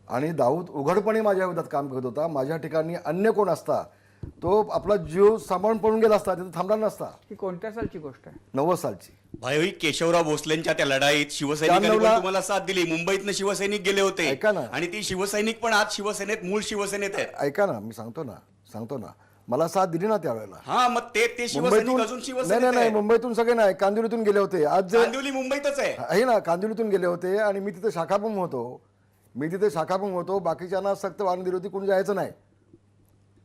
आणि दाऊद उघडपणे माझ्या विरोधात काम करत होता. माझ्या ठिकाणी अन्य कोण असता तो आपला जीव सांभाळून पळून गेला असता, तिथं थांबला नसता. ही कोणत्या सालची गोष्ट आहे? 90 सालची. भाई केशवराव भोसलेंच्या त्या लढाईत शिवसैनिकांनी पण तुम्हाला साथ दिली. मुंबईतनं शिवसैनिक गेले होते. ऐका ना. आणि ती शिवसैनिक पण आज शिवसेनेत, मूळ शिवसेनेत आहेत. ऐका ना, मी सांगतो ना, मला साथ दिली ना त्यावेळेला. हा, मग ते शिवसैनिक अजून शिवसेनेत नाही, मुंबईतून सगळे नाही, कांदिवलीतून गेले होते. आज कांदिवली मुंबईतच आहे ना, कांदिवलीतून गेले होते आणि मी तिथे शाखाप्रमुख होतो. बाकीच्यांना सक्त वागणूक दिली होती, कोणी जायचं नाही.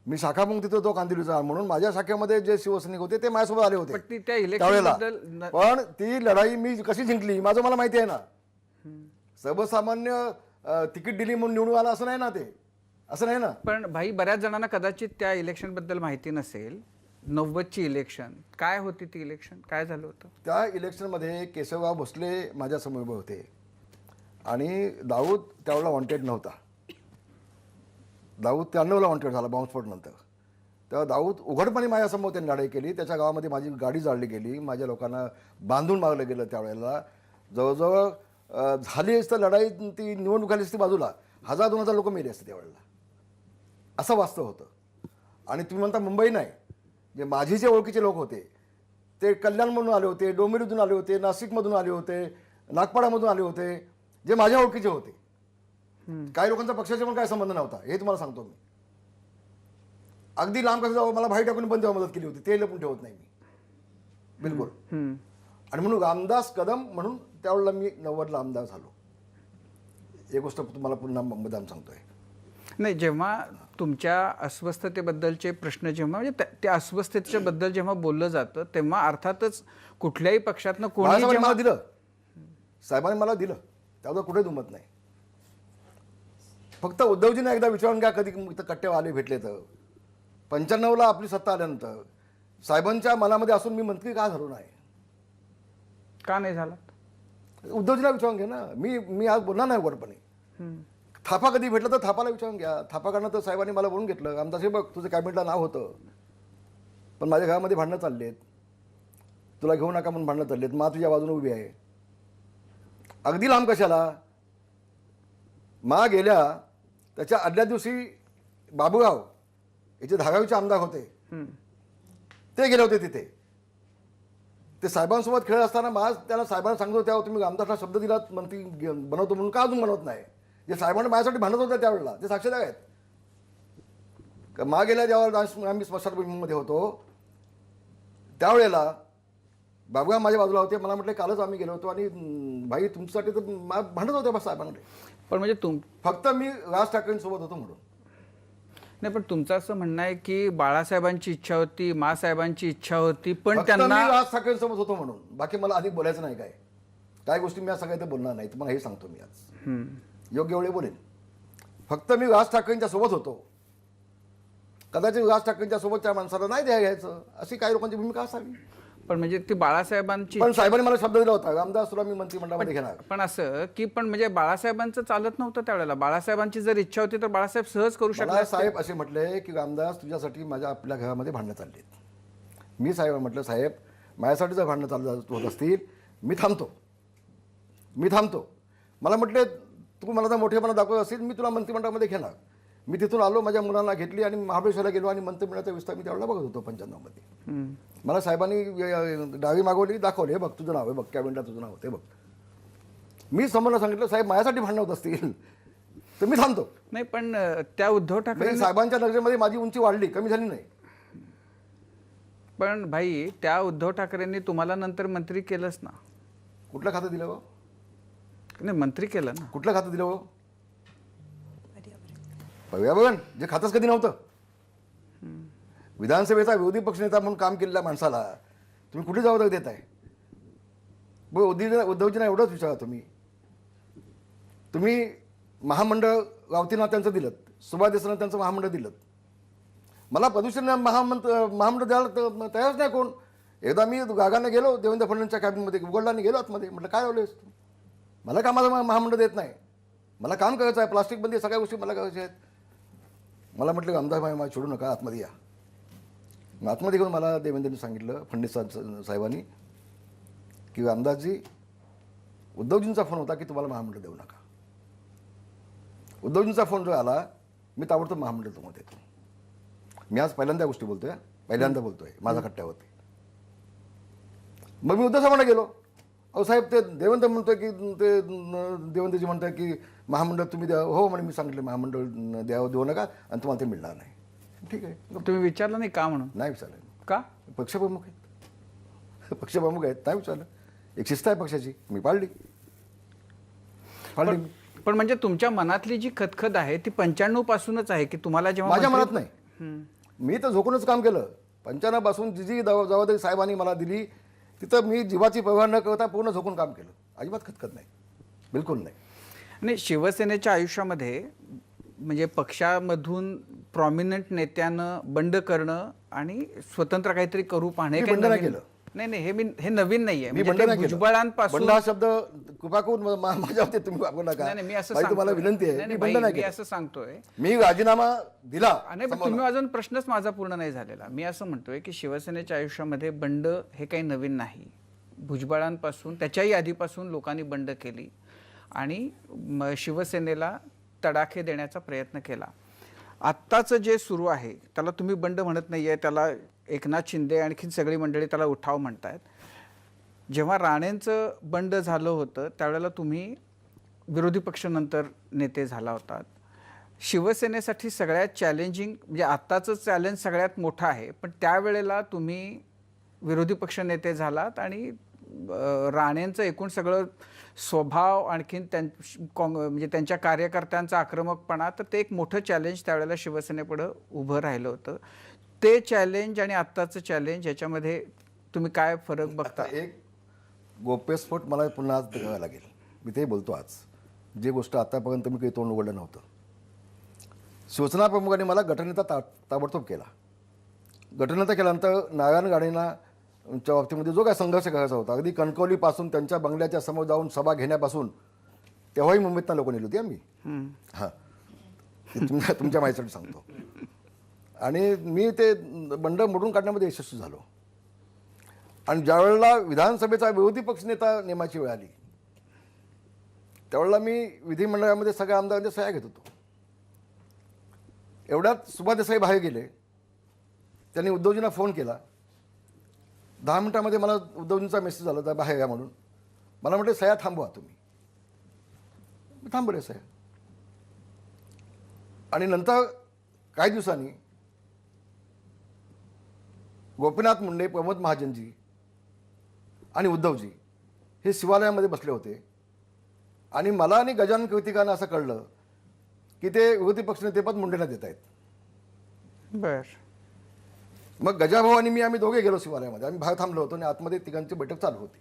मी शाखाप्रमुख तिथे होतो कांदिवलीचा, म्हणून माझ्या शाखेमध्ये जे शिवसैनिक होते ते माझ्यासोबत आले होते. पण ती त्या इलेक्शन त्यावेळेला बद्दल पण ती लढाई मी कशी जिंकली माझं मला माहिती आहे ना. सर्वसामान्य तिकीट दिली म्हणून निवडून आला असं नाही ना, ते असं नाही ना. पण भाई बऱ्याच जणांना कदाचित त्या इलेक्शन बद्दल माहिती नसेल. 90ची इलेक्शन काय होती? ती इलेक्शन काय झालं होतं? त्या इलेक्शनमध्ये केशवराव भोसले माझ्यासमोर उभे होते आणि दाऊद त्यावेळेला वॉन्टेड नव्हता. दाऊद 93ला वॉन्टेड झाला बॉम्बस्फोट नंतर. तेव्हा दाऊद उघडपणे माझ्यासमोर त्यांनी लढाई केली. त्याच्या गावामध्ये माझी गाडी जाळली गेली, माझ्या लोकांना बांधून मारलं गेलं. त्यावेळेला जवळजवळ झाली असतं लढाई, ती निवडणूक आली असती बाजूला, 1000-2000 लोक मेले असते त्यावेळेला. असं वास्तव होतं. आणि तुम्ही म्हणता मुंबई नाही, जे माझे जे ओळखीचे लोक होते ते कल्याणमधून आले होते, डोंबिवलीतून आले होते, नाशिकमधून आले होते, नागपाडामधून आले होते, जे माझ्या ओळखीचे होते. काही लोकांचा पक्षाचा पण काय संबंध नव्हता, हे तुम्हाला सांगतो मी. अगदी लांब कसं जावं, मला भाई टाकून पण तेव्हा मदत केली होती, ते लपून ठेवत नाही मी बिलकुल. आणि म्हणून रामदास कदम म्हणून त्यावेळेला मी 90ला आमदार झालो. एक गोष्ट तुम्हाला पुन्हा मुद्दाम सांगतोय. नाही, जेव्हा तुमच्या अस्वस्थतेबद्दलचे प्रश्न जेव्हा म्हणजे त्या अस्वस्थतेच्या बद्दल जेव्हा बोललं जातं तेव्हा अर्थातच कुठल्याही पक्षातनं कोणी मला दिलं, साहेबांनी मला दिलं, त्याबद्दल कुठे दुमत नाही. फक्त उद्धवजींना एकदा विचारून घ्या, कधी कट्टे आले भेटले तर. 95ला आपली सत्ता आल्यानंतर साहेबांच्या मनामध्ये असून मी मंत्री का झालो नाही? का नाही झाला? उद्धवजीला विचारून घ्या ना. मी आज बोलणार नाही उघडपणे. थापा कधी भेटलं तर थापाला विचारून घ्या. थापा करणं तर साहेबांनी मला बोलून घेतलं, आमदार बघ तुझं कॅबिनेटला नाव होतं, पण माझ्या घरामध्ये भांडणं चाललेत, तुला घेऊ नका म्हणून भांडणं चाललेत, मा तुझ्या बाजूने उभी आहे. अगदी लांब कशाला, मा गेल्या त्याच्या आदल्या दिवशी बाबूराव याचे धारावीचे आमदार होते, ते गेले होते तिथे. ते साहेबांसोबत खेळत असताना माझ त्याला साहेबांना सांगतो, तेव्हा तुम्ही आमदारला शब्द दिलात मंत्री बनवतो म्हणून, का अजून बनवत नाही? जे साहेबांना माझ्यासाठी भांडत होते त्यावेळेला ते साक्षीदार आहेत. मा गेल्या जेव्हा आम्ही स्मशानभूमीमध्ये होतो त्यावेळेला बाबूराव माझ्या बाजूला होते. मला म्हटलं कालच आम्ही गेलो होतो आणि भाई तुमच्यासाठी तर भांडत होते बस साहेबांकडे. पण म्हणजे फक्त मी राज ठाकरेंसोबत होतो म्हणून नाही. पण तुमचं असं म्हणणं आहे की बाळासाहेबांची इच्छा होती, मासाहेबांची इच्छा होती, पण फक्त त्यांना मी राज ठाकरेंसोबत होतो म्हणून. बाकी मला अधिक बोलायचं नाही. काय गोष्टी मी आज सगळ्या इथे बोलणार नाही, तुम्हाला हे सांगतो मी आज. योग्य वेळे बोलेन. फक्त मी राज ठाकरेंच्या सोबत होतो. कदाचित राज ठाकरेंच्या सोबतच्या माणसाला नाही घ्यायचं, अशी काही लोकांची भूमिका असावी. पण म्हणजे ती बाळासाहेबांची पण साहेबांनी मला शब्द दिला होता, रामदास तुला मी मंत्रिमंडळामध्ये घेणार. पण असं की पण म्हणजे बाळासाहेबांचं चालत नव्हतं त्यावेळेला. बाळासाहेबांची जर इच्छा होती तर बाळासाहेब सहज करू शकले. साहेब असे म्हटले की रामदास तुझ्यासाठी आपल्या घरामध्ये भांडणं चाललीत. मी साहेब म्हटलं, साहेब माझ्यासाठी जर भांडणं चालू होत असतील मी थांबतो. मला म्हटले तू मला जर मोठेपणा दाखवत असेल मी तुला मंत्रिमंडळामध्ये घेणार. मी तिथून आलो, माझ्या मुलांना घेतली आणि महाबळेश्वरला गेलो आणि मंत्रिमंडळाचा विस्तार मी त्यावेळेला बघत होतो 95मध्ये. मला साहेबांनी डावी मागवली, दाखवली, हे बघ तुझं नाव आहे, बघ कॅबिनेटला तुझं नाव होते बघ. मी समोरला सांगितलं साहेब माझ्यासाठी भांडणं होत असतील तर मी थांबतो. नाही, पण त्या उद्धव ठाकरे साहेबांच्या नजरेमध्ये माझी उंची वाढली, कमी झाली नाही. पण भाई त्या उद्धव ठाकरेंनी तुम्हाला नंतर मंत्री केलंच ना. कुठलं खातं दिलं हो? नाही, मंत्री केलं ना. कुठलं खातं दिलं हो? पर्यावरण, जे खातंच कधी नव्हतं. विधानसभेचा विरोधी पक्षनेता म्हणून काम केलेल्या माणसाला तुम्ही कुठे जबाबदारी देताय? उद्धवजींना एवढंच विचारा, तुम्ही महामंडळ रावतींना त्यांचं दिलं, सुभाष देसाईंना त्यांचं महामंडळ दिलं. मला प्रदूषण महामंडळ द्यायला तयारच नाही कोण. एकदा मी गागाने गेलो देवेंद्र फडणवीसच्या कॅबिनमध्ये, उघडला गेलो आतमध्ये, म्हटलं काय होलेस तू? मला का माझं महामंडळ देत नाही? मला काम करायचं आहे, प्लास्टिक बंदी सगळ्या गोष्टी मला करायच्या आहेत. मला म्हटलं आमदार भाई मला सोडू नका, आतमध्ये या. मग आतमध्ये घेऊन मला देवेंद्रनी सांगितलं, फडणवीस साहेबांनी, की आमदारजी उद्धवजींचा फोन होता की तुम्हाला महामंडळ देऊ नका. उद्धवजींचा फोन जो आला मी ताबडतोब महामंडळामध्ये येतो. मी आज पहिल्यांदा गोष्टी बोलतोय, पहिल्यांदा बोलतोय माझा खट्ट्यावरती. मग मी उद्धव साहेबांना गेलो. अहो साहेब ते देवेंद्र म्हणतोय की ते देवेंद्रजी म्हणताय की महामंडळ तुम्ही द्या. हो म्हणे मी सांगितलं महामंडळ देऊ नका आणि तुम्हाला ते मिळणार नाही. ठीक आहे, तुम्ही विचारलं नाही का म्हणून? नाही विचारलं. का? पक्षप्रमुख आहेत, पक्षप्रमुख आहेत, नाही विचारलं. एक शिस्त आहे पक्षाची, मी पाळली. पण म्हणजे तुमच्या मनातली जी खतखत आहे ती 95 पासूनच आहे की तुम्हाला जेव्हा माझ्या मनात नाही. मी तर झोकूनच काम केलं. 95 पासून जी जी जबाबदारी साहेबांनी मला दिली तिथं मी जीवाची पर्वा न करता पूर्ण झोकून काम केलं. अजिबात खतखत नाही, बिलकुल नाही. नाही, शिवसेनेच्या आयुष्यामध्ये म्हणजे पक्षामधून प्रॉमिनंट नेत्यानं बंड करणं आणि स्वतंत्र काहीतरी करू पाहणे मी काही बंड नाही नवीन- केलं. नाही हे नवीन नाहीये. मी म्हणजे बंड ते नाही केलं. भुजबळांपासून बंड हा शब्द कृपा करून माझ्या बाबतीत तुम्ही वापरू नका. नाही, मी असं बाई, तुम्हाला सांगतोय. विनंती आहे, नाही, मी नाही, बंड नाही मी केलं. असं सांगतोय. मी राजीनामा दिला. नाही, पण तुम्ही अजून प्रश्नच माझा पूर्ण नाही झालेला. मी असं म्हणतोय की शिवसेनेच्या आयुष्यामध्ये बंड हे काही नवीन नाही. भुजबळांपासून त्याच्याही आधीपासून लोकांनी बंड केली आणि शिवसेनेला तडाखे देण्याचा प्रयत्न केला. आत्ताचं जे सुरू आहे त्याला तुम्ही बंड म्हणत नाही आहे, त्याला एकनाथ शिंदे आणखीन सगळी मंडळी त्याला उठाव म्हणतायत. जेव्हा राणेंचं बंड झालं होतं त्यावेळेला तुम्ही विरोधी पक्षानंतर नेते झाला होतात. शिवसेनेसाठी सगळ्यात चॅलेंजिंग म्हणजे आत्ताचं चॅलेंज सगळ्यात मोठं आहे, पण त्यावेळेला तुम्ही विरोधी पक्ष नेते झालात आणि राणेंचं एकूण सगळं स्वभाव आणखीन म्हणजे त्यांच्या कार्यकर्त्यांचा आक्रमकपणा, तर ते एक मोठं चॅलेंज त्यावेळेला शिवसेनेपुढं उभं राहिलं होतं. ते चॅलेंज आणि आत्ताचं चॅलेंज याच्यामध्ये तुम्ही काय फरक बघता? एक गोप्यस्फोट मला पुन्हा आज करावा लागेल. मी ते बोलतो आज, जी गोष्ट आतापर्यंत मी काही तोंड उघडलं नव्हतं. शिवसेना प्रमुखांनी मला गटनेता ताबडतोब केला. गटनेता केल्यानंतर नारायण राणेंच्या बाबतीमध्ये जो काय संघर्ष करायचा होता, अगदी कणकवलीपासून त्यांच्या बंगल्याच्या समोर जाऊन सभा घेण्यापासून, तेव्हाही मुंबईतनं लोक नेली होती आम्ही. हां, तुमच्या माहितीसाठी सांगतो. आणि मी ते बंड मोडून काढण्यामध्ये यशस्वी झालो. आणि ज्यावेळेला विधानसभेचा विरोधी पक्षनेता नेमाची वेळ आली त्यावेळेला मी विधिमंडळामध्ये सगळ्या आमदारांच्या सह्या घेत होतो. एवढ्यात सुभा देसाई बाहेर गेले. त्यांनी उद्धवजींना फोन केला. 10 मिनिटामध्ये मला उद्धवजींचा मेसेज आला तर बाहेर या म्हणून. मला म्हटलं सह्या थांबवा तुम्ही. मी थांबवले सह्या. आणि नंतर काही दिवसांनी गोपीनाथ मुंडे, प्रमोद महाजनजी आणि उद्धवजी हे शिवालयामध्ये बसले होते. आणि मला आणि गजानन कीर्तिकांना असं कळलं की ते विरोधी पक्षनेतेपद मुंडेंना देत आहेत. बर. मग गजाभाऊ आणि आम्ही दोघे गेलो शिवालयामध्ये. आम्ही बाहेर थांबलो होतो आणि आतमध्ये तिघांची बैठक चालू होती.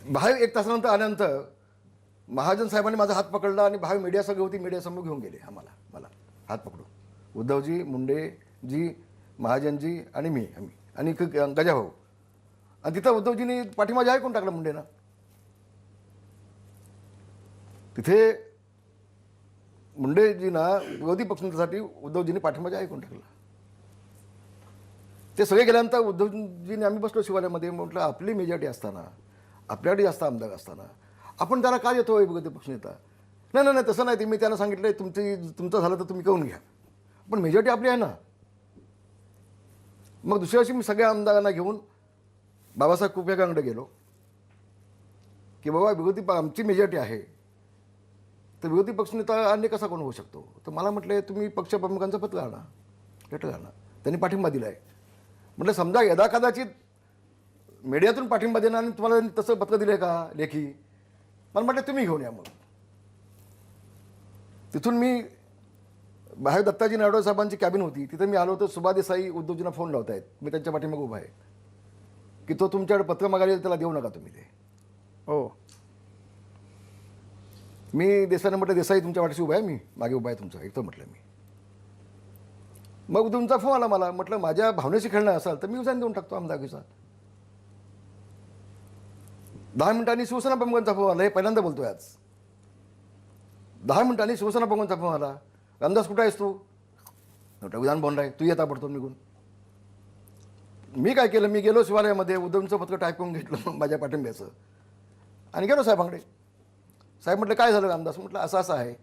बाहेर 1 तासानंतर आल्यानंतर महाजन साहेबांनी माझा हात पकडला आणि बाहेर मीडिया सगळी होती. मीडियासमोर घेऊन गेले मला हात पकडून. उद्धवजी, मुंडेजी, महाजनजी आणि मी, आम्ही आणि गजाभाऊ. आणि तिथं उद्धवजींनी पाठिंबा जाहीर करून टाकला मुंडेंना. तिथे मुंडेजींना विरोधी पक्षासाठी उद्धवजींनी पाठिंबा जाहीर करून टाकला. ते सगळे गेल्यानंतर उद्धवजींनी आम्ही बसलो शिवालयामध्ये. म्हटलं आपली मेजॉरिटी असताना, आपल्याकडे जास्त आमदार असताना आपण त्याला काय येतो विरोधी पक्षनेता? नाही नाही नाही, तसं नाही. ते मी त्यांना सांगितलं तुमचं झालं तर तुम्ही करून घ्या, पण मेजॉरिटी आपली आहे ना. मग दुसऱ्या दिवशी मी सगळ्या आमदारांना घेऊन बाबासाहेब कुपेकरांकडे गेलो की बाबा आमची मेजॉरिटी आहे तर विरोधी पक्षनेता अन्य कसा कोण होऊ शकतो? तर मला म्हटलं तुम्ही पक्षप्रमुखांचं पत्र आणा, लेटर आणा. त्यांनी पाठिंबा दिला आहे. म्हटलं समजा यदा कदाचित मीडियातून पाठिंबा देणार आणि तुम्हाला तसं पत्र दिलं आहे का लेखी? मला म्हटलं तुम्ही घेऊन या. मग तिथून मी बाहेर दत्ताजी नायडू साहेबांची कॅबिन होती, तिथे मी आलो होतो. सुभा देसाई उद्धवजींना फोन लावत आहेत. मी त्यांच्या पाठीमागे उभा आहे की तो तुमच्याकडे पत्र मागायला त्याला देऊ नका तुम्ही ते. हो. मी देसाईंना म्हटलं देसाई तुमच्या वाटेशी उभा आहे, मी मागे उभा आहे तुमचा एकतर म्हटलं मी. मग तुमचा फोन आला मला. म्हटलं माझ्या भावनेशी खेळणं असाल तर मी उसाने देऊन टाकतो आमदारकीचा. 10 मिनिटांनी शिवसेना प्रमुखांचा फोन आला. हे पहिल्यांदा बोलतोय आज. 10 मिनिटांनी शिवसेना प्रमुखांचा फोन आला. रामदास कुठं आहेस तू? म्हटलं विधान भवन आहे. तू येता पडतो निघून. मी काय केलं, मी गेलो शिवालयामध्ये. उद्धवचं पत्र टाईप करून घेतलं माझ्या पाठिंब्याचं आणि गेलो साहेबांकडे. साहेब म्हटलं काय झालं रामदास? म्हटलं असं असं आहे,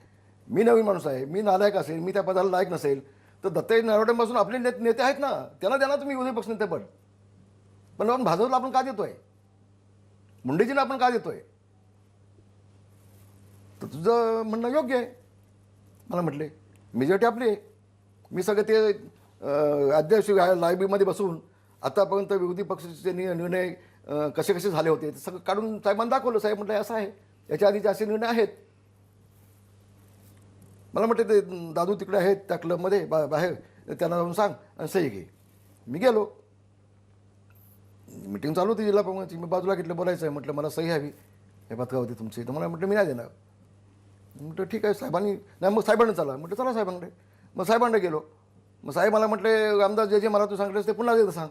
मी नवीन माणूस आहे, मी नालायक असेल, मी त्या पदाला लायक नसेल, तर दत्ताजी नरवटेंपासून आपले नेते आहेत ना, त्यांना द्या ना तुम्ही विरोधी पक्ष नेतेपद. पण आपण भाजपला आपण का देतोय? मुंडेजींना आपण का देतोय? तर तुझं म्हणणं योग्य आहे. मला म्हटले मेजॉरिटी आपली आहे. मी सगळं ते अध्यक्ष लायब्ररीमध्ये बसून आतापर्यंत विरोधी पक्षाचे निर्णय कसे कसे झाले होते ते सगळं काढून साहेबांना दाखवलं. साहेब म्हटलं असं आहे, याच्या आधीचे असे निर्णय आहेत. मला म्हटलं ते दादू तिकडे आहेत त्या क्लबमध्ये बाहेर, त्यांना जाऊन सांग आणि सही घे. मी गेलो, मीटिंग चालू होती जिल्हा प्रमुखांची. मी बाजूला घेतलं, बोलायचं आहे. म्हटलं मला सही हवी हे पत्रिकावरती तुमची. तर मला म्हटलं मी नाही देणार. म्हटलं ठीक आहे साहेबांनी, नाही मग साहेबांना चला. म्हटलं चला साहेबांकडे. मग साहेबांकडे गेलो. मग साहेब मला म्हटले रामदास जे मला तू सांगितलं ते पुन्हा एकदा सांग.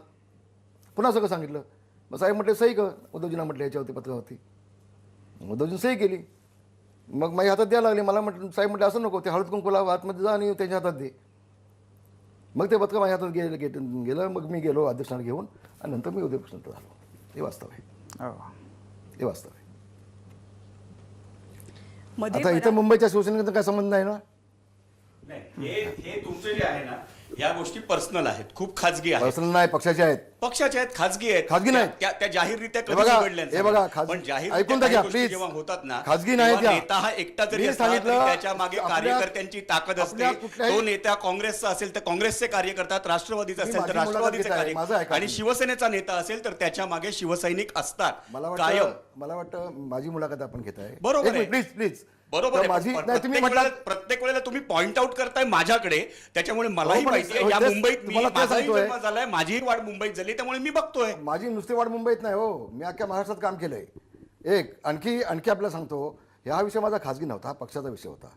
पुन्हा सगळं सांगितलं. मग साहेब म्हटले सही कर. उद्धवजींना म्हटलं याच्यावरती पत्रिकावरती. उद्धवजींनी सही केली. मग माझ्या हातात द्यायला लागले. मला म्हटलं साहेब म्हटलं असं नको, ते हळद कुंकूला आतमध्ये जा आणि त्यांच्या हातात दे. मग ते पत्रक माझ्या हातात गेलं. मग मी गेलो अध्यक्षांना घेऊन आणि नंतर मी उद्यापासून झालो. हे वास्तव आहे. हे वास्तव आहे. आता इथं मुंबईच्या शिवसेनेचा काय संबंध नाही ना. नाही, हे तुमचं जे आहे ना, या गोष्टी पर्सनल आहेत, खूप खाजगी आहेत. पर्सनल नाही, पक्षाचे आहेत. पक्षाचे आहेत, खाजगी आहेत. खाजगी नाही. त्या जाहीररित्या हे कधी बघा, उघडल्या हे बघा, पण जाहीर ऐकून घ्या प्लीज. जेव्हा होतात ना, खाजगी नाही तेव्हा त्या. नेता हा एकटा जरी मी असला तरी सांगितलं, त्याच्या मागे आपल्या- कार्यकर्त्यांची ताकद असते. आपल्या कुठल्याही- तो नेता काँग्रेसचा असेल तर काँग्रेसचे कार्य करतात, राष्ट्रवादीचा मी असेल तर माझी मुलाखत राष्ट्रवादीचे घेत आहे. माझं कार्य, ऐका आणि तुम्ही. शिवसेनेचा नेता असेल तर त्याच्या मागे शिवसैनिक असतात कायम. मला वाटतं माझी मुलाखत आपण घेत आहे. बरोबर आहे. Please please. बरोबर आहे. माझी पण नाही तुम्ही म्हटलं प्रत्येक वेळेला तुम्ही पॉइंट आउट करताय माझ्याकडे, त्याच्यामुळे मलाही हो, पण माहिती आहे या तेच मुंबईत तुम्हाला ते माझाही सांगतोय. जन्म झालाय, माझीही वाढ मुंबईत झाली, त्यामुळे मी बघतोय. माझी नुसती वाढ मुंबईत नाही हो, मी अख्ख्या महाराष्ट्रात काम केलंय. आणखी आपल्याला सांगतो, हा विषय माझा खाजगी नव्हता, हा पक्षाचा विषय होता.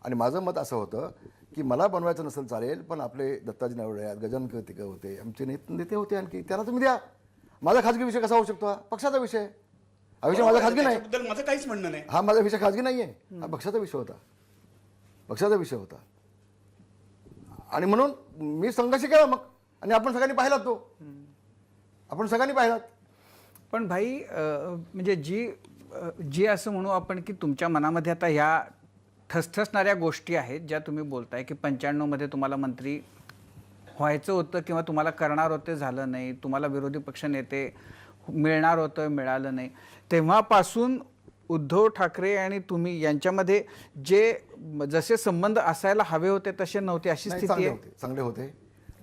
आणि माझं मत असं होतं की मला बनवायचं नसेल चालेल, पण आपले दत्ताजी नवरे आहेत, गजानन कीर्तिकर होते, आमचे नेते होते, आणखी त्याला तुम्ही द्या. माझा खाजगी विषय कसा होऊ शकतो? हा पक्षाचा विषय आहे. हा विषय माझा खाजगी नाही. त्याच्याबद्दल माझं काहीच म्हणणं नाही. हा माझा विषय खाजगी नाही आहे, हा पक्षाचा विषय होता. पक्षाचा विषय होता. आणि म्हणून मी संघर्ष केला मग. आणि आपण सगळ्यांनी पाहिलात तो. आपण सगळ्यांनी पाहिलात. पण भाई म्हणजे जी असं म्हणू आपण की तुमच्या मनामध्ये आता ह्या ठसठसणाऱ्या गोष्टी आहेत ज्या तुम्ही बोलताय की 95 मध्ये तुम्हाला मंत्री व्हायचं होतं किंवा तुम्हाला करणार होते, झालं नाही, तुम्हाला विरोधी पक्ष नेते मिळणार होतं, मिळालं नाही, तेव्हापासून उद्धव ठाकरे आणि तुम्ही यांच्यामध्ये जसे संबंध असायला हवे होते तसे नव्हते अशी नाही, स्थिती आहे. चांगले होते.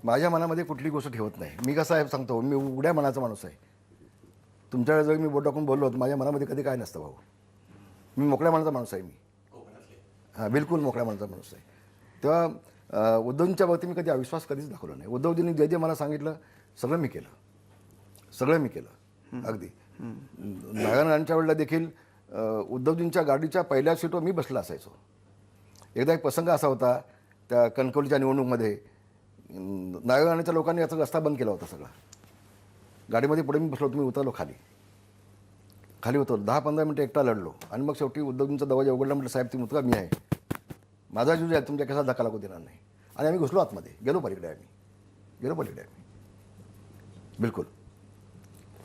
माझ्या मनामध्ये कुठली गोष्ट ठेवत नाही. मी कसं आहे सांगतो, मी उघड्या मनाचा माणूस आहे. तुमच्याकडे जर मी बोट टाकून बोललो होतो, माझ्या मनामध्ये कधी काय नसतं भाऊ. मी मोकळ्या मनाचा माणूस आहे. मी हां बिलकुल मोकळ्या मनाचा माणूस आहे. तेव्हा उद्धवजींच्या बाबतीत मी कधी अविश्वास कधीच दाखवला नाही. उद्धवजींनी जे मला सांगितलं सगळं मी केलं. अगदी नारायणांच्या वेळेला देखील उद्धवजींच्या गाडीच्या पहिल्या सीटवर मी बसला असायचो. एकदा एक प्रसंग असा होता, त्या कणकवलीच्या निवडणुकीमध्ये नारायणाच्या लोकांनी याचा रस्ता बंद केला होता सगळा. गाडीमध्ये पुढे मी बसलो, तुम्ही उतरलो खाली उतरलो. 10-15 मिनटं एकटा लढलो आणि मग शेवटी उद्धवजींचा दरवाजा उघडला. म्हटलं साहेब तुम्ही उतरा, मी आहे, माझा जीव आहे, तुमच्या कसा धक्का लागू देणार नाही. आणि आम्ही घुसलो आतमध्ये, गेलो पलीकडे बिलकुल.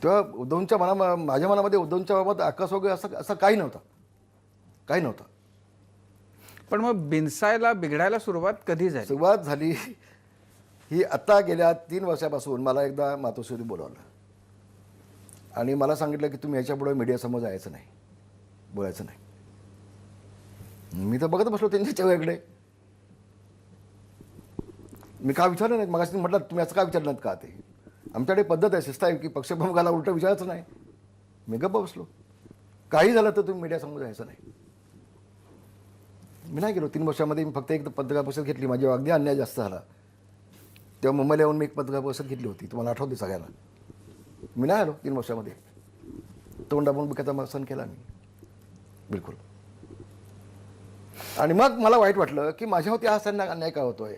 तेव्हा माझ्या मनामध्ये उद्धवच्या बाबत आकाश वगैरे असं काही नव्हतं. पण मग बिघडायला सुरुवात कधी झाली? सुरुवात झाली ही आता गेल्या 3 वर्षापासून. मला एकदा मातोश्री बोलावलं आणि मला सांगितलं की तुम्ही याच्यापुढे मीडियासमोर जायचं नाही, बोलायचं नाही. मी तर बघत बसलो त्यांच्या चेहऱ्याकडे. मी का विचारलं नाही. मग म्हटलं तुम्ही असं का विचारलं का? ते आमच्याकडे पद्धत आहे, शिस्त आहे की पक्षप्रमुखाला उलटं विचारायचं नाही. मी गप्प बसलो. काही झालं तर तुम्ही मीडियासमोर जायचं नाही. मी नाही गेलो. 3 वर्षामध्ये मी फक्त एक पत्रकार परिषद घेतली. माझ्या अगदी अन्याय जास्त झाला तेव्हा मुंबईला येऊन मी एक पत्रकार परिषद घेतली होती, तुम्हाला आठवते सगळ्याला. मी नाही आलो 3 वर्षामध्ये. तोंड दाबून बिकाचा सण केला मी बिलकुल. आणि मग मला वाईट वाटलं की माझ्यावरती हा सण अन्याय का होतोय.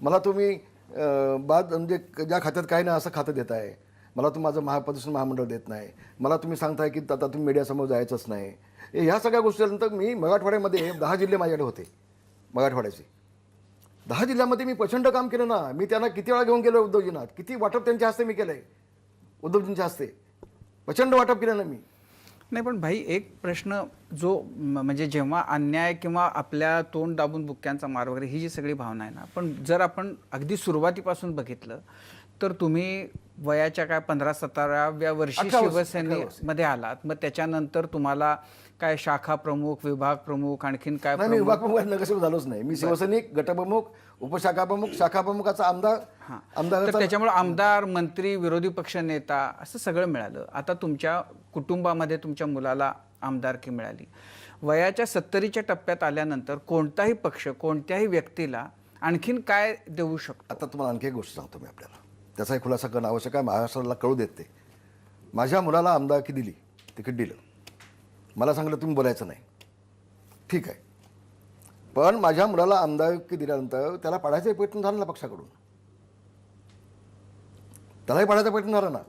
मला तुम्ही म्हणजे ज्या खात्यात काही नाही असं खातं देत आहे. मला तुम्ही माझं प्रदूषण महामंडळ देत नाही. मला तुम्ही सांगताय की आता तुम्ही मीडियासमोर जायचंच नाही. ह्या सगळ्या गोष्टीनंतर मी मराठवाड्यामध्ये 10 जिल्हे माझ्याकडे होते. मराठवाड्याचे 10 जिल्ह्यामध्ये मी प्रचंड काम केलं ना. मी त्यांना किती वेळा घेऊन गेलो उद्धवजींना. किती वाटप त्यांच्या हस्ते मी केलं आहे. उद्धवजींच्या हस्ते प्रचंड वाटप केलं ना मी. नाही पण भाई एक प्रश्न जो म्हणजे जेव्हा अन्याय किंवा आपल्या तोंड दाबून बुक्क्यांचा मार वगैरे ही जी सगळी भावना आहे ना, पण जर आपण अगदी सुरुवातीपासून बघितलं तर तुम्ही वयाच्या काय 15-17व्या वर्षी 18 वर्ष, शिवसेनेमध्ये आलात. मग त्याच्यानंतर तुम्हाला काय शाखा प्रमुख, विभाग प्रमुख, आणखीन काय नाही, मी विभाग प्रमुख नगरसेवक झालोच नाही. मी शिवसैनिक, गटप्रमुख, उपशाखा प्रमुख, शाखा प्रमुखाचा आमदार, तर आमदाराचा त्याच्यामुळे आमदार, मंत्री, विरोधी पक्ष नेता असं सगळं मिळालं. आता तुमच्या कुटुंबामध्ये तुमच्या मुलाला आमदारकी मिळाली. वयाच्या 70च्या टप्प्यात आल्यानंतर कोणताही पक्ष कोणत्याही व्यक्तीला आणखीन काय देऊ शकतो? आता तुम्हाला आणखी एक गोष्ट सांगतो मी आपल्याला, त्याचाही खुलासा करणं आवश्यक आहे. महाराष्ट्राला कळू देत ते. माझ्या मुलाला आमदारकी दिली, तिकीट दिलं, मला सांगितलं तुम्ही बोलायचं नाही, ठीक आहे. पण माझ्या मुलाला आमदारकी दिल्यानंतर त्याला पाडायचा प्रयत्न झाला ना पक्षाकडून, त्यालाही पाडायचा प्रयत्न झाला ना.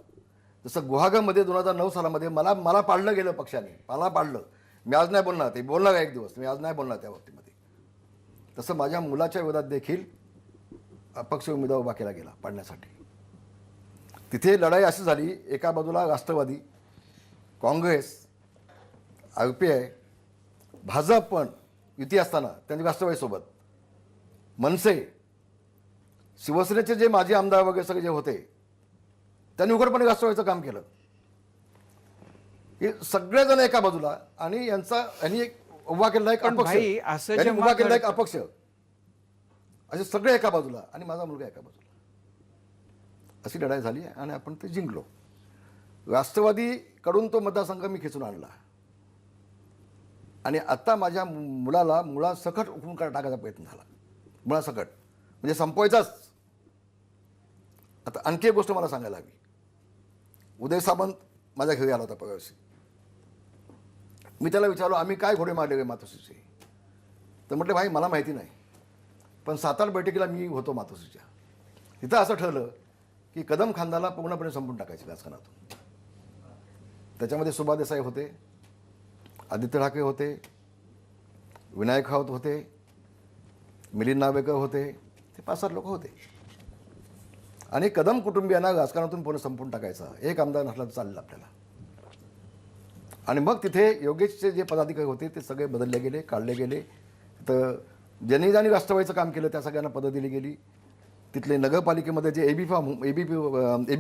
जसं गुहागरमध्ये 2009 सालामध्ये मला पाडलं गेलं पक्षाने, मला पाडलं. मी आज नाही बोलणार, ते बोलणार एक दिवस, मी आज नाही बोलणार त्या बाबतीमध्ये. तसं माझ्या मुलाच्या विरोधात देखील अपक्ष उमेदवार उभा केला गेला पाडण्यासाठी. तिथे लढाई अशी झाली, एका बाजूला राष्ट्रवादी, काँग्रेस, RPI, भाजप पण युती असताना त्यांच्या राष्ट्रवादीसोबत, मनसे, शिवसेनेचे जे माजी आमदार वगैरे सगळे जे होते त्यांनी उघडपणे राष्ट्रवादीचं काम केलं. हे सगळेजण एका बाजूला आणि यांनी एक उभा केलेला एक पण अपक्ष, भाई, असं यांनी जेव्हा उभा केलेला एक अपक्ष, असे सगळे एका बाजूला आणि माझा मुलगा एका बाजूला. अशी लढाई झाली आणि आपण ते जिंकलो. राष्ट्रवादीकडून तो मतदारसंघ मी खेचून आणला आणि आता माझ्या मुलाला मुळासकट उकळून टाकायचा प्रयत्न झाला, मुळासकट म्हणजे संपवायचाच. आता आणखी एक गोष्ट मला सांगायला हवी. उदय सामंत माझ्या घरी आला होता परवाशी. मी त्याला विचारलो आम्ही काय घोडे मारले गे मातोश्रीचे, तर म्हटलं भाई मला माहिती नाही, पण 7-8 बैठकीला मी होतो मातोश्रीच्या. तिथं असं ठरलं की कदम खानदाला पूर्णपणे संपून टाकायचे राजकारणातून. त्याच्यामध्ये सुभा देसाई होते, आदित्य ठाकरे होते, विनायक राऊत होते, मिलिंद नार्वेकर होते, ते 5-7 लोक होते. आणि कदम कुटुंबियांना राजकारणातून पूर्ण संपून टाकायचा एक आमदार नसला तर चाललं आपल्याला. आणि मग तिथे योगेशचे जे पदाधिकारी होते ते सगळे बदलले गेले, काढले गेले. तर ज्यांनी ज्यांनी राष्ट्रवादीचं काम केलं त्या सगळ्यांना पदं दिली गेली. तिथले नगरपालिकेमध्ये जे एबी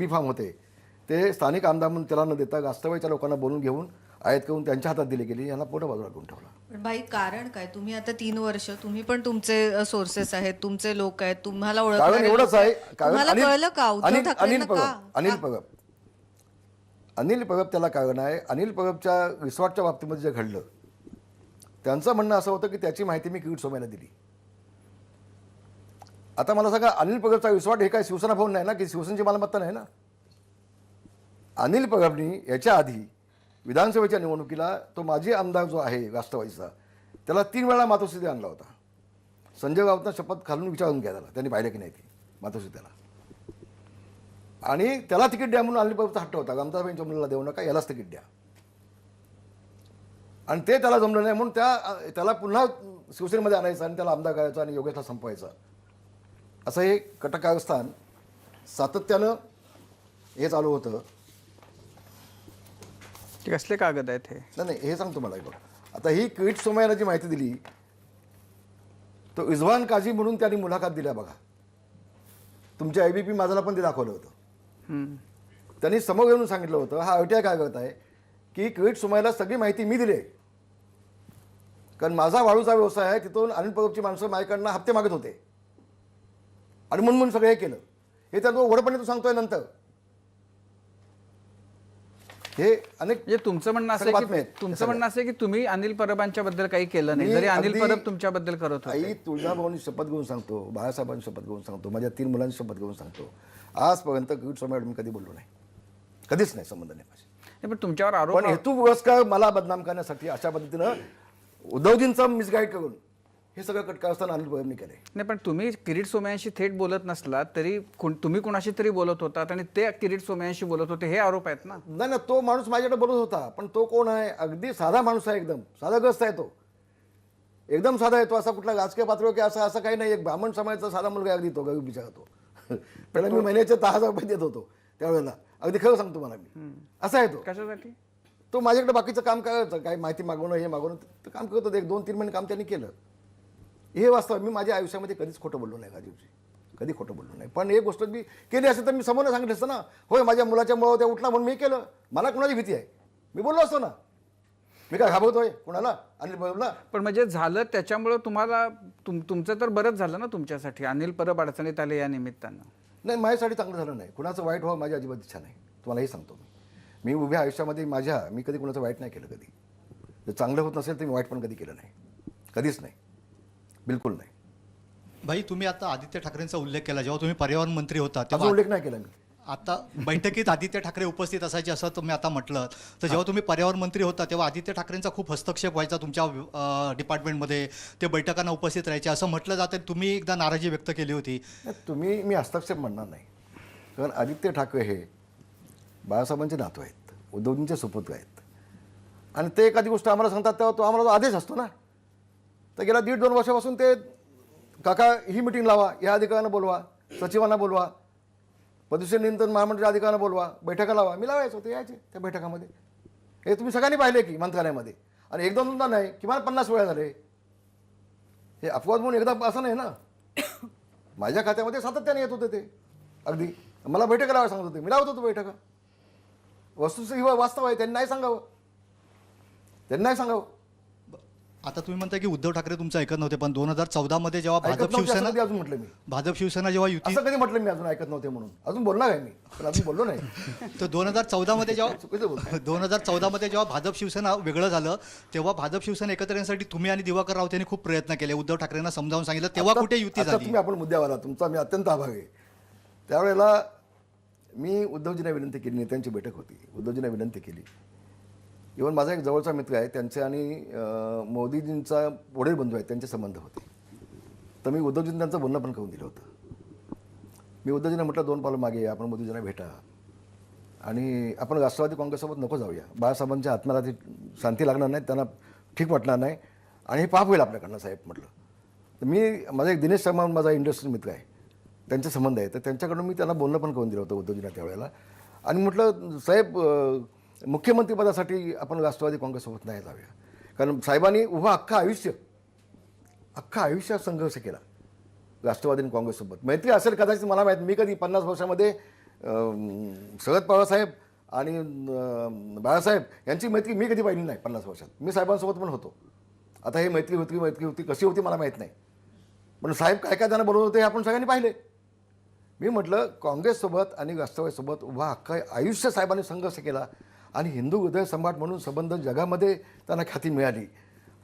फॉर्म होते ते स्थानिक आमदार म्हणून त्याला न देता राष्ट्रवादीच्या लोकांना बोलून घेऊन आयात करून त्यांच्या हातात दिली गेली. यांना पूर्ण बाजूला करून ठेवला. पण बाई कारण काय? तुम्ही आता 3 वर्ष, तुम्ही पण तुमचे सोर्सेस आहेत, तुमचे लोक आहेत, तुम्हाला ओळखणारे कारण एवढंच लोक आहे, आहेत. तुम्हाला कळलं का उद्धव ठाकरेंना का? अनिल परब त्याला कारण आहे. अनिल परबच्या रिसॉर्टच्या बाबतीमध्ये जे घडलं त्यांचं म्हणणं असं होतं की त्याची माहिती मी किरीट सोमय्याला दिली. आता मला सांगा, अनिल परबचा रिसॉर्ट हे काय शिवसेना भवन नाही ना, की शिवसेनेची मालमत्ता नाही ना. अनिल परबनी याच्या आधी विधानसभेच्या निवडणुकीला तो माजी आमदार जो आहे राष्ट्रवादीचा त्याला 3 वेळा मातोश्री आणला होता. संजय राऊतना शपथ घालून विचारून घ्या त्याला, त्यांनी पाहिलं की नाही ती मातोश्री त्याला. आणि त्याला तिकीट द्या म्हणून अनिल परबचा हट्ट होता, आमदारबाईंच्या मुलाला देऊ नका, यालाच तिकीट द्या. आणि ते त्याला जमलं नाही म्हणून त्याला पुन्हा शिवसेनेमध्ये आणायचं आणि त्याला आमदार करायचं आणि योगेशला संपवायचं. असं हे कटकारस्थान सातत्यानं हे चालू होतं. ते कसले कागद आहेत हे? नाही हे सांगतो मला एक. आता ही किरीट सोमय्याला जी माहिती दिली तो इजवान काझी म्हणून त्यांनी मुलाखत दिल्या बघा. तुमच्या ABP माझाला पण ते दाखवलं होतं. त्यांनी समोर येऊन सांगितलं होतं, हा RTI काय करत आहे की किरीट सोमय्याला सगळी माहिती मी दिली, कारण माझा वाळूचा व्यवसाय आहे, तिथून अनिल परबची माणसं माझ्याकडनं हप्ते मागत होते आणि म्हणून सगळं हे केलं. हे त्या तो उघडपणे तो सांगतोय नंतर. हे अनेक म्हणजे तुमचं म्हणणं असं आहे की तुम्ही अनिल परबांच्या बद्दल काही केलं नाही, जरी अनिल परब तुमच्याबद्दल करत होते. आई तुळजाभवानी शपथ घेऊन सांगतो, बाळासाहेबांनी शपथ घेऊन सांगतो, माझ्या 3 मुलांची शपथ घेऊन सांगतो, आजपर्यंत किरीट सोमय्यावर मी कधी बोललो नाही, कधीच नाही, संबंध नाही माझे. पण तुमच्यावर आरोप पण हेतू पुरस्कार मला बदनाम करण्यासाठी अशा पद्धतीनं उद्धवजींचं मिसगाईड करून हे सगळं कटकारस्थान अनिल परबनी केलंय. नाही, पण तुम्ही किरीट सोमय्यांशी थेट बोलत नसलात तरी तुम्ही कोणाशी तरी बोलत होतात आणि ते किरीट सोमय्यांशी बोलत होते, हे आरोप आहेत ना. नाही ना, तो माणूस माझ्याकडे बोलत होता, पण तो कोण आहे? अगदी साधा माणूस आहे, एकदम साधाग्रस्त आहे तो, एकदम साधा आहे तो. असा कुठला राजकीय पातळीवर की असं काही नाही. एक ब्राह्मण समाजाचा साधा मुलगा अगदी तो गरीब बिचारा तो. पहिला मी महिन्याचे 10,000 रुपये देत होतो त्यावेळेला, अगदी खरं सांगतो मला मी. असा आहे तो. कशासाठी? तो माझ्याकडे बाकीचं काम करायचं, काय माहिती मागवणं हे मागवणं ते काम करत होतं. 1-2-3 महिने काम त्यांनी केलं. हे वास्तव. मी माझ्या आयुष्यामध्ये कधीच खोटं बोललो नाही राजीवजी, कधी खोटं बोललो नाही. पण एक गोष्ट मी केली असेल तर मी समोर सांगितलं असतं ना, होय माझ्या मुलाच्या मुळावर त्या उठला म्हणून मी केलं. मला कुणाची भीती आहे, मी बोललो असतो ना. मी काय घाबरतोय कुणाला? अनिल परबला? पण म्हणजे झालं त्याच्यामुळं तुम्हाला तुमचं तर बरंच झालं ना तुमच्यासाठी. अनिल परब अडचणीत आले या निमित्तानं. नाही, माझ्यासाठी चांगलं झालं नाही. कुणाचं वाईट व्हावं माझी अजिबात इच्छा नाही. तुम्हालाही सांगतो मी उभ्या आयुष्यामध्ये मी कधी कुणाचं वाईट नाही केलं. कधी जर चांगलं होत नसेल तर मी वाईट पण कधी केलं नाही, कधीच नाही, बिलकुल नाही. भाई तुम्ही आता आदित्य ठाकरेंचा उल्लेख केला. जेव्हा तुम्ही पर्यावरण मंत्री होता अजून तेव्हा उल्लेख नाही केला मी. आता बैठकीत आदित्य ठाकरे उपस्थित असायचे असं तुम्ही आता म्हटलं. तर जेव्हा तुम्ही पर्यावरण मंत्री होता तेव्हा आदित्य ठाकरेंचा खूप हस्तक्षेप व्हायचा तुमच्या डिपार्टमेंटमध्ये. ते बैठकांना उपस्थित राहायचे असं म्हटलं जातं. तुम्ही एकदा नाराजी व्यक्त केली होती. नाही, मी हस्तक्षेप म्हणणार नाही. कारण आदित्य ठाकरे हे बाळासाहेबांचे नातू आहेत, उद्धवजींचे सुपुत्र आहेत. आणि ते एखादी गोष्ट आम्हाला सांगतात तेव्हा तो आम्हाला आदेश असतो ना. तर गेल्या 1.5-2 वर्षापासून ते काका ही मिटिंग लावा, या अधिकाऱ्यांना बोलवा, सचिवांना बोलवा, प्रदूषण नियंत्रण महामंडळाच्या अधिकाऱ्यांना बोलवा, बैठका लावा. मी लावायचो, ते यायचे त्या बैठकामध्ये. हे तुम्ही सगळ्यांनी पाहिले की मंत्रालयामध्ये. आणि 1-2दा नाही, किमान 50 वेळा झाले. हे अपवाद म्हणून एकदा असं नाही ना. माझ्या खात्यामध्ये सातत्याने येत होते ते. अगदी मला बैठका लावायला सांगत होते, मी लावत होतो बैठका. वस्तुस्थिती वास्तव आहे, त्यांनी नाही सांगावं. आता तुम्ही म्हणताय की उद्धव ठाकरे तुमचं ऐकत नव्हते. पण 2014 मध्ये जेव्हा ऐकत भाजप नव्हते असं शिवसेना कधी अजून म्हटलं मी? भाजप शिवसेना जेव्हा युती असं कधी म्हटलं मी अजून ऐकत नव्हते म्हणून? अजून बोलणार आहे मी, पण अजून बोललो नाही. तर 2014 मध्ये जेव्हा चुकीचं बोलतो. 2014 मध्ये जेव्हा भाजप शिवसेना वेगळं झालं तेव्हा भाजप शिवसेना एकत्र येण्यासाठी तुम्ही आणि दिवाकर राऊत यांनी खूप प्रयत्न केले. उद्धव ठाकरेंना समजावून सांगितलं. तेव्हा कुठे युती आता झाली? तुम्ही आपण मुद्द्यावर आला, तुमचा मी अत्यंत आभारी आहे. त्यावेळेला मी उद्धवजींना विनंती केली, नेत्यांची बैठक होती, उद्धवजींना विनंती केली. इव्हन माझा एक जवळचा मित्र आहे, त्यांचे आणि मोदीजींचा वडील बंधू आहेत, त्यांचे संबंध होते. तर मी उद्धवजींनी त्यांचं बोलणं पण करून दिलं होतं. मी उद्धवजींना म्हटलं 2 पावलं मागे या, आपण मोदीजींना भेटा आणि आपण राष्ट्रवादी काँग्रेससोबत नको जाऊया. बाळासाहेबांच्या आत्म्याला ती शांती लागणार नाही, त्यांना ठीक वाटणार नाही आणि हे पाप होईल आपल्याकडनं साहेब म्हटलं. तर माझा एक दिनेश शर्मा माझा इंडस्ट्रियल मित्र आहे, त्यांचे संबंध आहे. तर त्यांच्याकडून मी त्यांना बोलणं पण करून दिलं होतं उद्धवजींना त्यावेळेला. आणि म्हटलं साहेब मुख्यमंत्रीपदासाठी आपण राष्ट्रवादी काँग्रेससोबत नाही जाऊया. कारण साहेबांनी अख्खं आयुष्य संघर्ष केला राष्ट्रवादी आणि काँग्रेससोबत. मैत्री असेल कदाचित मला माहीत. मी कधी 50 वर्षामध्ये शरद पवार साहेब आणि बाळासाहेब यांची मैत्री मी कधी पाहिली नाही 50 वर्षात. मी साहेबांसोबत पण होतो. आता हे मैत्री होती कशी होती मला माहीत नाही, पण साहेब काय त्यांना बोलवत होते हे आपण सगळ्यांनी पाहिले. मी म्हटलं काँग्रेससोबत आणि राष्ट्रवादीसोबत अख्खं आयुष्य साहेबांनी संघर्ष केला आणि हिंदू हृदय सम्राट म्हणून संबंध जगामध्ये त्यांना ख्याती मिळाली.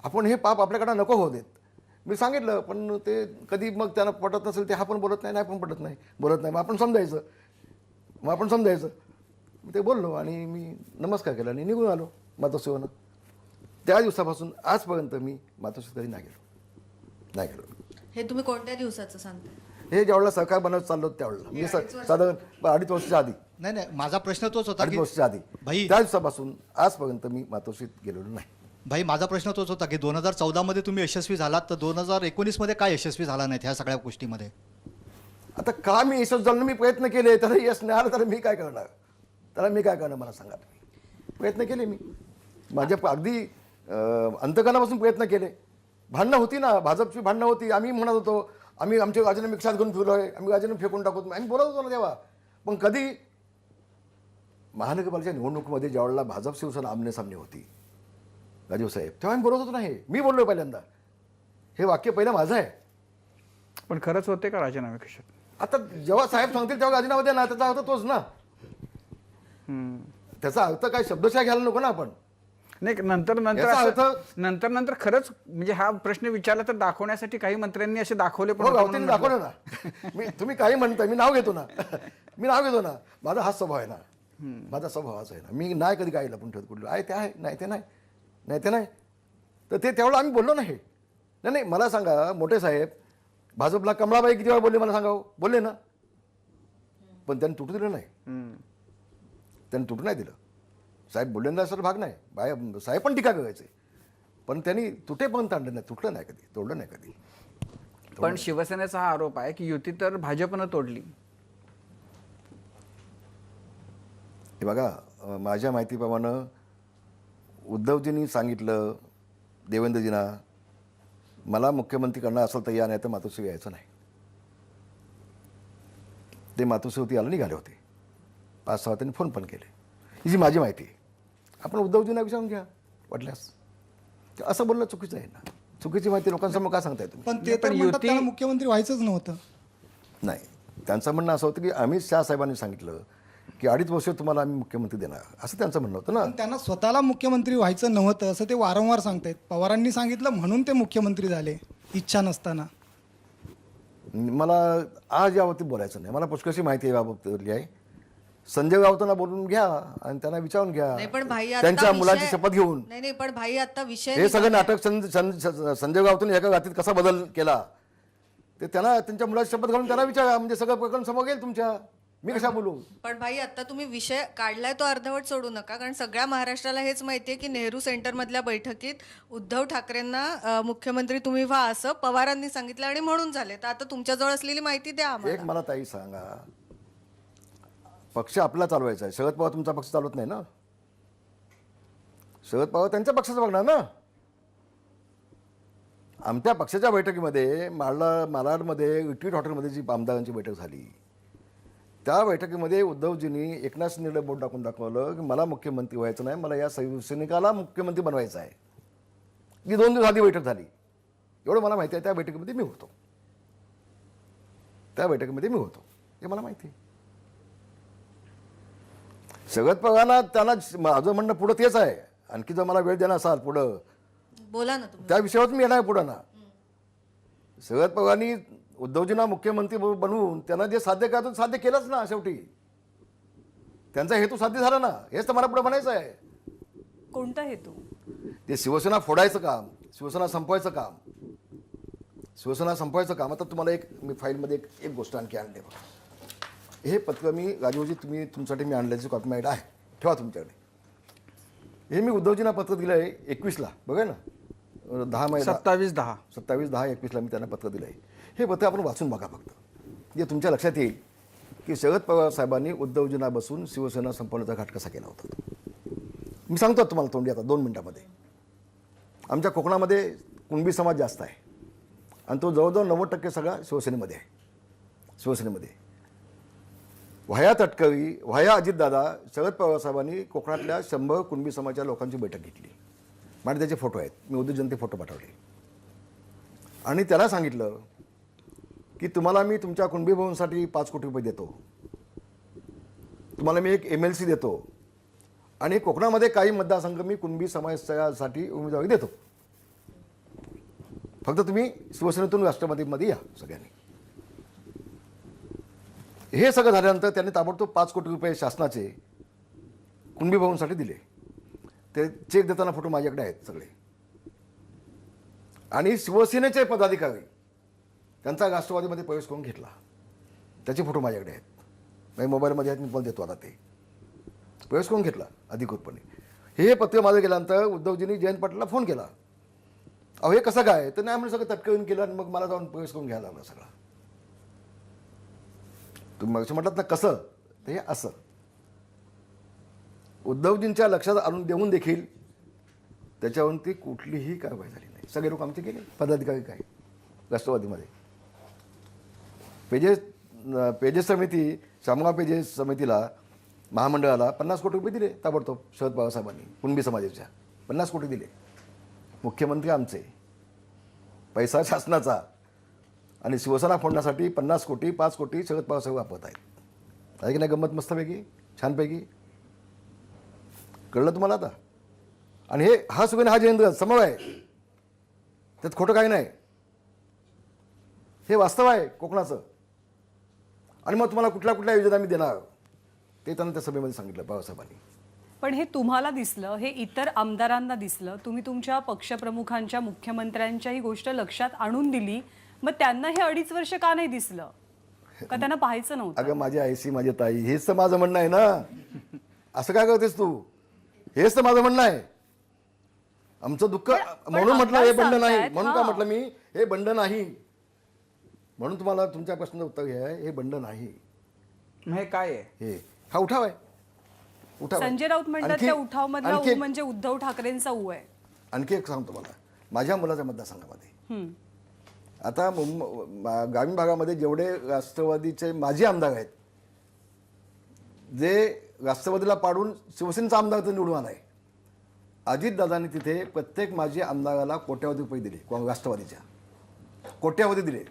आपण हे पाप आपल्याकडं नको होऊ देत. मी सांगितलं, पण ते कधी मग त्यांना पटत नसेल ते हा पण बोलत नाही पण बोलत नाही. मग आपण समजायचं. ते बोललो आणि मी नमस्कार केला आणि निघून आलो मातोश्रीवरनं. त्या दिवसापासून आजपर्यंत मी मातोश्री कधी नाही गेलो. हे तुम्ही कोणत्या दिवसाचं सांगता? हे ज्यावेळेला सरकार बनवत चाललो त्यावेळेला मी साधारण 2.5 वर्षाच्या आधी, नाही माझा प्रश्न तोच होता 2.5 की वर्षाच्या आधी, भाई त्या दिवसापासून आजपर्यंत मी मातोश्रीत गेलेलो नाही. भाई माझा प्रश्न तोच होता की 2014 मध्ये तुम्ही यशस्वी झालात तर 2019 मध्ये काय यशस्वी झाला नाहीत ह्या सगळ्या गोष्टीमध्ये? आता का मी यशस्वी झालो? मी प्रयत्न केले, तर यश नाही आलं तर मी काय करणार? मला सांगा तुम्ही. प्रयत्न केले मी, माझ्या अगदी अंतकरणापासून प्रयत्न केले. भांडणं होती ना, भाजपची भांडणं होती. आम्ही म्हणत होतो आम्ही आमचे राजीनामे रिक्षात घेऊन फिरलोय, आम्ही राजीनामे फेकून टाकतो, आम्ही बोलत होतो ना तेव्हा. पण कधी महानगरपालिकेच्या निवडणुकीमध्ये ज्यावेळेला भाजप शिवसेना आमनेसामने होती राजीव साहेब, तेव्हा आम्ही बोलत होतो ना. हे मी बोललोय पहिल्यांदा. हे वाक्य पहिलं माझं आहे. पण खरंच होते का राजीनामे खिशात? आता जेव्हा साहेब सांगतील तेव्हा राजीनामा द्या ना, त्याचा अर्थ तोच ना. त्याचा अर्थ काय शब्दशः घ्यायला नको ना आपण. नाही, नंतर खरंच म्हणजे हा प्रश्न विचारला तर दाखवण्यासाठी काही मंत्र्यांनी असे दाखवले पण हो, होते गावठीने म्हणून दाखवलं ना. तुम्ही काही म्हणताय, मी नाव घेतो ना. माझा हाच स्वभाव आहे ना. माझा स्वभावाचा आहे ना. मी नाही कधी काही लपून ठेवत कुठलं आहे ते आहे, नाही ते नाही. तर ते तेवढं आम्ही बोललो नाही. नाही मला सांगा, मोठे साहेब भाजपला कमळाबाई किती वेळा बोलले मला सांगा? बोलले ना. पण त्यांनी तुटू दिलं नाही. त्यांनी तुटू नाही दिलं. साहेब बोलले नाही असं भाग नाही. साहेब पण टीका करायचे, पण त्यांनी तुटेपर्यंत आणलं नाही. तुटलं नाही कधी, तोडलं नाही कधी. पण शिवसेनेचा हा आरोप आहे की युती तर भाजपनं तोडली. हे बघा, माझ्या माहितीप्रमाणे उद्धवजींनी सांगितलं देवेंद्रजींना, मला मुख्यमंत्री करणार असेल तर या, नाही तर मातोश्री यायचं नाही. ते मातोश्रीवरती यायला निघाले होते. 5-6 त्यांनी फोन पण केले. ही जी माझी माहिती आहे, आपण उद्धवजींना विचारून घ्या वाटल्यास. असं बोलणं चुकीचं आहे ना. चुकीची माहिती लोकांसमोर का सांगताय तुम्ही? पण ते तर म्हणतात त्याला मुख्यमंत्री व्हायचंच नव्हतं. नाही, त्यांचं म्हणणं असं होतं की अमित शहा साहेबांनी सांगितलं की 2.5 वर्ष तुम्हाला आम्ही मुख्यमंत्री देणार, असं त्यांचं म्हणणं होतं ना. पण त्यांना स्वतःला मुख्यमंत्री व्हायचं नव्हतं असं ते वारंवार सांगतायत. पवारांनी सांगितलं म्हणून ते मुख्यमंत्री झाले इच्छा नसताना. मला आज याबाबतीत बोलायचं नाही. मला पुष्कळशी माहिती आहे याबाबतीतली आहे. संजय राऊतांना बोलून घ्या आणि त्यांना विचारून घ्या, नाही पण भाई आता त्यांच्या मुलाची विषय- शपथ घेऊन. नाही पण भाई आता विषय हे सगळं निघालाय. नाटक संजय राऊतांनी एका रात्रीत कसा बदल केला ते त्यांना त्यांच्या मुलाची शपथ घालून त्यांना विचारा. म्हणजे सगळं प्रकरण समोर येईल तुमच्या. मी कशा बोलू? पण भाई आता तुम्ही विषय काढलाय तो अर्धवट सोडू नका, कारण सगळ्या महाराष्ट्राला हेच माहितीये की नेहरू सेंटर मधल्या बैठकीत उद्धव ठाकरेंना मुख्यमंत्री तुम्ही व्हा असं पवारांनी सांगितलं आणि म्हणून झाले. तर आता तुमच्याजवळ असलेली माहिती द्या एक आम्हाला. मला ताई सांगा, पक्ष आपला चालवायचा आहे. शरद पवार तुमचा पक्ष चालवत नाही ना. शरद पवार त्यांच्या पक्षाचं बघणार ना. आमच्या पक्षाच्या बैठकीमध्ये मालाडमध्ये रिट्रीट हॉटेलमध्ये जी आमदारांची बैठक झाली, त्या बैठकीमध्ये उद्धवजींनी एकनाथ शिंदेला बोट टाकून दाखवलं की मला मुख्यमंत्री व्हायचं नाही, मला या शिवसैनिकाला मुख्यमंत्री बनवायचं आहे. ही 2 दिवस आधी बैठक झाली. एवढं मला माहिती आहे. त्या बैठकीमध्ये मी होतो. हे मला माहिती आहे. शरद पवारांना त्यांना माझं म्हणणं पुढं तेच आहे. आणखी जर मला वेळ देणार असाल पुढं, बोला ना तुम्ही. त्या विषयावर मी येणार पुढं ना. शरद पवारांनी उद्धवजींना मुख्यमंत्री बनवून त्यांना जे साध्य करायचं साध्य केलंच ना. शेवटी त्यांचा हेतू साध्य झाला ना. हेच तर मला पुढे म्हणायचं आहे. कोणता हेतू? ते शिवसेना फोडायचं काम, शिवसेना संपवायचं काम. आता तुम्हाला मी फाईलमध्ये एक गोष्ट आणखी आणली बघा. हे पत्र मी राजीवजी तुमच्यासाठी मी आणल्याची कॉपी माझ्याकडे आहे, ठेवा तुमच्याकडे. हे मी उद्धवजींना पत्र दिलं आहे 21ला, बघा ना, 10 मे 27/10/21ला मी त्यांना पत्र दिलं आहे. हे पत्र आपण वाचून बघा फक्त. जे तुमच्या लक्षात येईल की शरद पवार साहेबांनी उद्धवजींना बसून शिवसेना संपवण्याचा घाट कसा केला होता. मी सांगतो तुम्हाला तोंडी आता 2 मिनिटामध्ये. आमच्या कोकणामध्ये कुणबी समाज जास्त आहे आणि तो जवळजवळ 90% सगळा शिवसेनेमध्ये आहे. व्हाया तटकरी, व्हाया अजितदादा, शरद पवार साहेबांनी कोकणातल्या 100 कुणबी समाजाच्या लोकांची बैठक घेतली. माझे त्याचे फोटो आहेत. मी उद्धवजींना ते फोटो पाठवले आणि त्याला सांगितलं की तुम्हाला मी तुमच्या कुणबी भवनसाठी 5 कोटी रुपये देतो, तुम्हाला मी एक MLC देतो आणि कोकणामध्ये काही मतदारसंघ मी कुणबी समाजासाठी उमेदवारी देतो. फक्त तुम्ही शिवसेनेतून राष्ट्रवादीमध्ये या सगळ्यांनी. हे सगळं झाल्यानंतर त्यांनी ताबडतोब 5 कोटी रुपये शासनाचे कुणबी भवनसाठी दिले. ते चेक देताना फोटो माझ्याकडे आहेत सगळे. आणि शिवसेनेचे पदाधिकारी त्यांचा राष्ट्रवादीमध्ये प्रवेश करून घेतला, त्याचे फोटो माझ्याकडे आहेत. माझ्या मोबाईलमध्ये आहेत, मी पण देतो आता. ते प्रवेश करून घेतला अधिकृतपणे. हे पत्र माझं गेल्यानंतर उद्धवजींनी जयंत पाटलाला फोन केला. अहो हे कसं काय? तर नाही म्हणून सगळं तटकळून केलं आणि मग मला जाऊन प्रवेश करून घ्यायला लागला सगळं. तुम्ही मग म्हटलात ना कसं, ते हे असं. उद्धवजींच्या लक्षात आणून देऊन देखील त्याच्यावरती कुठलीही कारवाई झाली नाही. सगळे लोक आमचे गेले पदाधिकारी काय राष्ट्रवादीमध्ये. पेजेस समिती, शामगाव पेजेस समितीला, महामंडळाला 50 कोटी रुपये दिले ताबडतोब शरद पवार साहेबांनी. कुणबी समाजाच्या 50 कोटी दिले. मुख्यमंत्री आमचे, पैसा शासनाचा आणि शिवसेना फोडण्यासाठी 50 कोटी 5 कोटी शरद पवार साहेब वापरत आहेत. आहे की नाही गंमत मस्तपैकी, छानपैकी? कळलं तुम्हाला आता? आणि हा सुगंध हा जयेंद्र समोर आहे, त्यात खोटं काही नाही. हे वास्तव आहे कोकणाचं. आणि मग तुम्हाला कुठल्या योजना मी देणार ते त्यांना त्या सभेमध्ये सांगितलं पवारसाहेबांनी. पण हे तुम्हाला दिसलं, हे इतर आमदारांना दिसलं, तुम्ही तुमच्या पक्षप्रमुखांच्या, मुख्यमंत्र्यांच्या ही गोष्ट लक्षात आणून दिली, मग त्यांना हे 2.5 वर्ष का नाही दिसलं? का त्यांना पाहायचं नव्हतं? अगं माझी आईसी, माझी ताई, हेच तर माझं म्हणणं आहे ना. असं काय करतेस तू? हेच तर माझं म्हणणं आहे. आमचं दुःख म्हणून म्हटलं हे बंड नाही. म्हणून का म्हटलं मी हे बंड नाही? म्हणून तुम्हाला तुमच्या प्रश्नाचं उत्तर हे आहे, हे बंड नाही. मग हे काय आहे? हे हा उठाव आहे. उठाव आहे. संजय राऊत म्हणतात आणखी- त्या उठाव मधला आणखी ऊ एक- म्हणजे उद्धव ठाकरेंचा ऊ आहे. आणखी एक सांगतो मला, माझ्या मुलाच्या मतदारसंघामध्ये हम्म. आता ग्रामीण भागामध्ये जेवढे राष्ट्रवादीचे माजी आमदार आहेत, जे राष्ट्रवादीला पाडून शिवसेनेचा आमदार तर निवडून आला आहे, अजितदादांनी तिथे प्रत्येक माजी आमदाराला कोट्यावधी रुपये दिले, राष्ट्रवादीच्या कोट्यावधी दिले.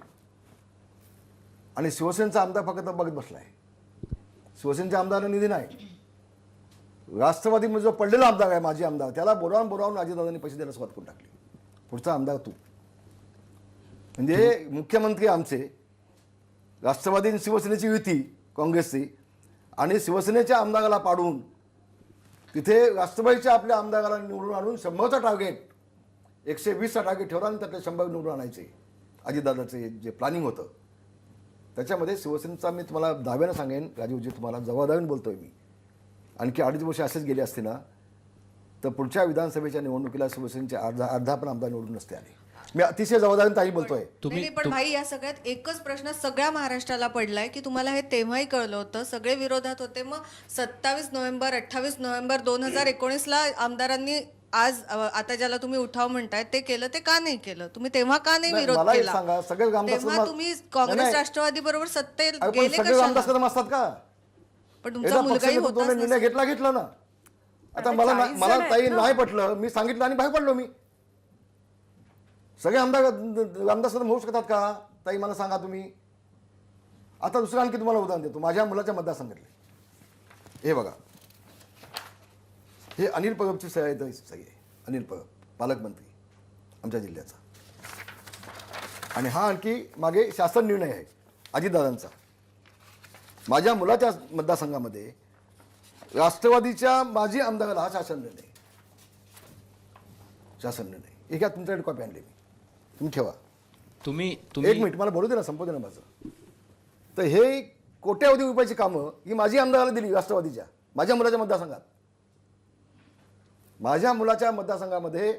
आणि शिवसेनेचा आमदार फक्त बघत बसला आहे. शिवसेनेच्या आमदारांना निधी नाही. राष्ट्रवादीमध्ये जो पडलेला आमदार आहे, माजी आमदार, त्याला बोलावून अजितदादांनी पैसे द्यायला सुरुवात करून टाकली. पुढचा आमदार तू. म्हणजे मुख्यमंत्री आमचे, राष्ट्रवादी आणि शिवसेनेची युती काँग्रेसची, आणि शिवसेनेच्या आमदाराला पाडून तिथे राष्ट्रवादीच्या आपल्या आमदाराला निवडून आणून 100चा टार्गेट, 120चा टार्गेट ठेवला आणि त्यातले 100 निवडून आणायचे. अजितदादाचे जे प्लॅनिंग होतं त्याच्यामध्ये शिवसेनेचा, मी तुम्हाला दाव्यानं सांगेन राजीवजी, तुम्हाला जबाबदारीने बोलतोय मी, आणखी 2.5 वर्ष असेच गेले असते ना तर पुढच्या विधानसभेच्या निवडणुकीला शिवसेनेचे अर्धा पण आमदार निवडून नसते आले. मी अतिशय जबाबदारीने ताई बोलतोय. नाही, पण भाई, या सगळ्यात एकच प्रश्न सगळ्या महाराष्ट्राला पडलाय की तुम्हाला हे तेव्हाही कळलं होतं, सगळे विरोधात होते, मग 27 नोव्हेंबर 28 नोव्हेंबर 2019ला आमदारांनी आज आता ज्याला तुम्ही उठाव म्हणताय ते केलं, ते का नाही केलं? तुम्ही तेव्हा का नाही नाही, विरोध मला एक केला? सांगा, सगळे आमदार तेव्हा समाज- तुम्ही नाही, काँग्रेस नाही. राष्ट्रवादी बरोबर सत्तेत अरे पण गेले सगळे कशाला? आमदार कदम असतात का? पण तुमचा एकदा मुलगाही पक्षनेतृत्वाने होताच निर्णय घेतला ना. आता मला 40 मला जण आहेत ताई ना. नाही पटलं, मी सांगितलं आणि बाहेर पडलो मी. सगळे आमदार सदम होऊ शकतात का ताई, मला सांगा तुम्ही. आता दुसरं आणखी तुम्हाला उदाहरण देतो, माझ्या मुलाच्या मतदारसंघातले. हे बघा, हे अनिल परबची सही आहे. अनिल परब पालकमंत्री आमच्या जिल्ह्याचा. आणि हा आणखी मागे शासन निर्णय आहे अजितदादांचा. माझ्या मुलाच्या मतदारसंघामध्ये राष्ट्रवादीच्या माजी आमदाराला हा शासन निर्णय. हे घ्या, तुमच्याकडे कॉपी आणली मी, तुम्ही ठेवा. तुम्ही एक मिनिट मला बोलू दे ना, संपू दे ना माझं. तर हे कोट्यावधी रुपयाची कामं ही माझी आमदाराला दिली राष्ट्रवादीच्या, माझ्या मुलाच्या मतदारसंघात. माझ्या मुलाच्या मतदारसंघामध्ये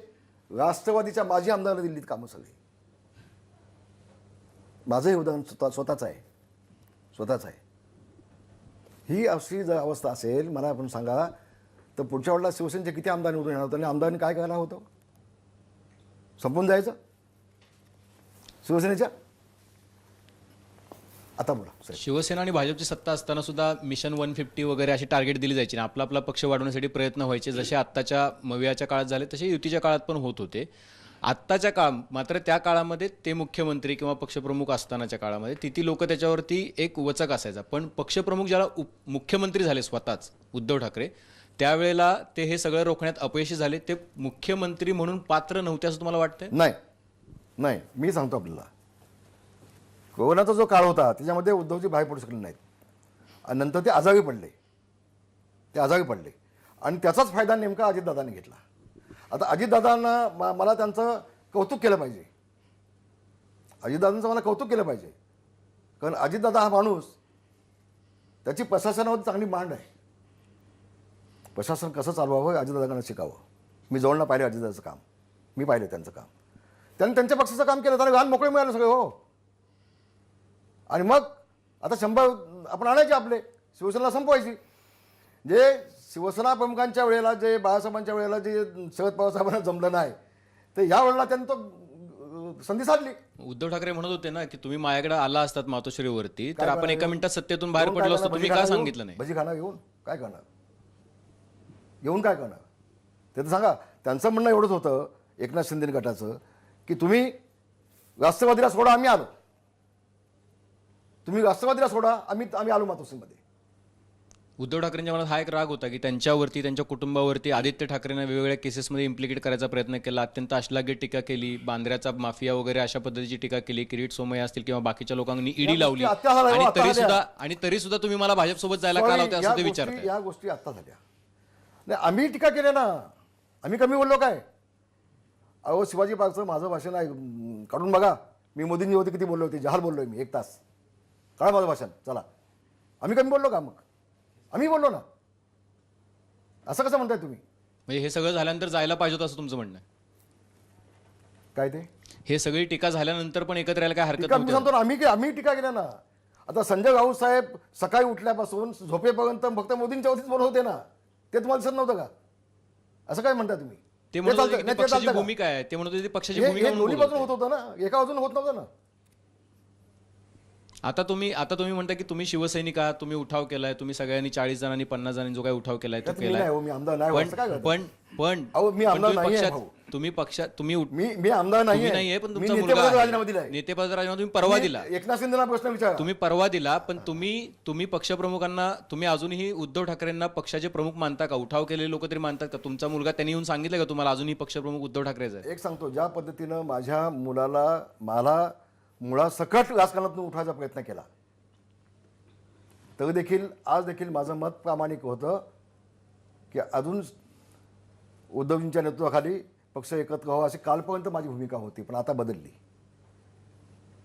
राष्ट्रवादीच्या माजी आमदाराला दिल्लीत कामं सगळी. माझं हे उदाहरण स्वतःच आहे. ही अशी जर अवस्था असेल, मला आपण सांगा, तर पुढच्या वेळेला शिवसेनेचे किती आमदार निवडून येणार होतं आणि आमदारांनी काय करायला होतं? संपून जायचं शिवसेनेच्या. आता बोला सर. शिवसेना आणि भाजपची सत्ता असताना सुद्धा मिशन 150 वगैरे अशी टार्गेट दिली जायची आणि आपला आपला पक्ष वाढवण्यासाठी प्रयत्न व्हायचे. जसे आत्ताच्या मवियाच्या काळात झाले तसे युतीच्या काळात पण होत होते. आत्ताच्या काळ मात्र त्या काळामध्ये ते मुख्यमंत्री किंवा पक्षप्रमुख असतानाच्या काळामध्ये ती लोक त्याच्यावरती एक वचक असायचा. पण पक्षप्रमुख ज्याला मुख्यमंत्री झाले स्वतःच उद्धव ठाकरे, त्यावेळेला ते हे सगळं रोखण्यात अपयशी झाले. ते मुख्यमंत्री म्हणून पात्र नव्हते असं तुम्हाला वाटतंय? नाही, मी सांगतो आपल्याला, कोरोनाचा जो काळ होता त्याच्यामध्ये उद्धवजी बाहेर पडू शकले नाहीत आणि नंतर ते आजारी पडले आणि त्याचाच फायदा नेमका अजितदादांनी घेतला. आता अजितदादांना मला त्यांचं कौतुक केलं पाहिजे. अजितदादांचं मला कौतुक केलं पाहिजे, कारण अजितदादा हा माणूस, त्याची प्रशासनावर चांगली मांड आहे. प्रशासन कसं चालवावं अजितदादांना शिकावं. मी जवळनं पाहिलं अजितदादाचं काम, मी पाहिलं त्यांचं काम. त्यांनी त्यांच्या पक्षाचं काम केलं, त्याला लहान मोकळे मिळालं सगळे. हो, आणि मग आता 100 आपण आणायचे आपले, शिवसेनेला संपवायची. जे शिवसेना प्रमुखांच्या वेळेला, जे बाळासाहेबांच्या वेळेला जे शरद पवार साहेबांना जमलं नाही, तर ह्या वेळेला त्यांनी तो संधी साधली. उद्धव ठाकरे म्हणत होते ना की तुम्ही माझ्याकडे आला असतात मातोश्रीवरती तर आपण एका मिनिटात सत्तेतून बाहेर येऊन पडलो काय असतो, तुम्ही करणार? का सांगितलं नाही? भजी खाणार येऊन काय करणार? ते तर सांगा. त्यांचं म्हणणं एवढंच होतं एकनाथ शिंदे गटाचं की तुम्ही राष्ट्रवादीला सोडा, आम्ही आलो. तुम्ही राष्ट्रवादीला सोडा, आम्ही आलो मातोश्रीमध्ये. उद्धव ठाकरेंच्या मनात हा एक राग होता की त्यांच्यावरती, त्यांच्या कुटुंबावरती आदित्य ठाकरेंना वेगवेगळ्या केसेसमध्ये इम्प्लिकेट करायचा प्रयत्न केला, अत्यंत अश्लाघ्य टीका केली, बांद्र्याचा माफिया वगैरे अशा पद्धतीची टीका केली, किरीट सोमय्या असतील किंवा बाकीच्या लोकांनी ईडी लावली. आणि तरी सुद्धा तुम्ही मला भाजपसोबत जायला का लावते असं ते विचारताय. या गोष्टी आत्ता झाल्या. नाही, आम्ही टीका केल्या ना, आम्ही कमी बोललो काय? अहो, शिवाजी पार्कचं माझं भाषण आहे, काढून बघा. मी मोदींनी होते किती बोललो होते, जहाल बोललोय मी 1 तास. काढा माझं भाषण, चला. आम्ही कमी बोललो का? मग आम्ही बोललो ना. असं कसं म्हणताय तुम्ही? म्हणजे हे सगळं झाल्यानंतर जायला पाहिजे होतं असं तुमचं म्हणणं आहे? काय ते हे सगळी टीका झाल्यानंतर पण एकत्र यायला काय हरकत टीका मी नव्हती? सांगतो ना, आम्ही टीका केल्या ना. आता संजय राऊत साहेब सकाळी उठल्यापासून झोपेपर्यंत फक्त मोदींच्या वरतीच बोलत होते ना. ते तुम्हाला दिसत नव्हतं का? असं काय म्हणता तुम्ही? ते म्हणत चालतं- होते की नाही, ती ते पक्षाची चालतं का? भूमिका आहे, ते म्हणत होते ती पक्षाची हे भूमिका दोन्ही म्हणून बाजून बोलत होत होतं ना, एका बाजून होत नव्हतं ना. आता तुम्ही म्हणता की तुम्ही शिवसैनिक आहात, तुम्ही उठाव केलाय, तुम्ही सगळ्यांनी 40 जणांनी 50 जणांनी जो काही उठाव केलाय तो त्यात मी केलाय. नाही हो, मी आमदार नाही हो, असं काय करता? पण अहो, मी आमदार तुम्ही नाहीये, पक्षात भाऊ. तुम्ही पक्षात तुम्ही मी आमदार तुम्ही नाहीये. नाहीये, पण मी तुमचा मुलगा नेतेपदाचा आहे. राजीनामा दिलाय. नेतेपदाचा राजीनामा तुम्ही परवा दिला. एकनाथ शिंदेना प्रश्न विचारा. तुम्ही परवा दिला, पण तुम्ही पक्षप्रमुखांना, तुम्ही अजूनही उद्धव ठाकरेंना पक्षाचे प्रमुख मानता का? उठाव केलेले लोक तरी मानतात का? तुमचा मुलगा त्यांनी येऊन सांगितलं का तुम्हाला अजूनही पक्षप्रमुख उद्धव ठाकरेच आहे? एक सांगतो, ज्या पद्धतीनं माझ्या मला मुळासकट राजकारणातून उठवायचा प्रयत्न केला, तर देखील आज देखील माझं मत प्रामाणिक होतं की अजून उद्धवजींच्या नेतृत्वाखाली पक्ष एकत्र व्हावा अशी कालपर्यंत माझी भूमिका होती, पण आता बदलली.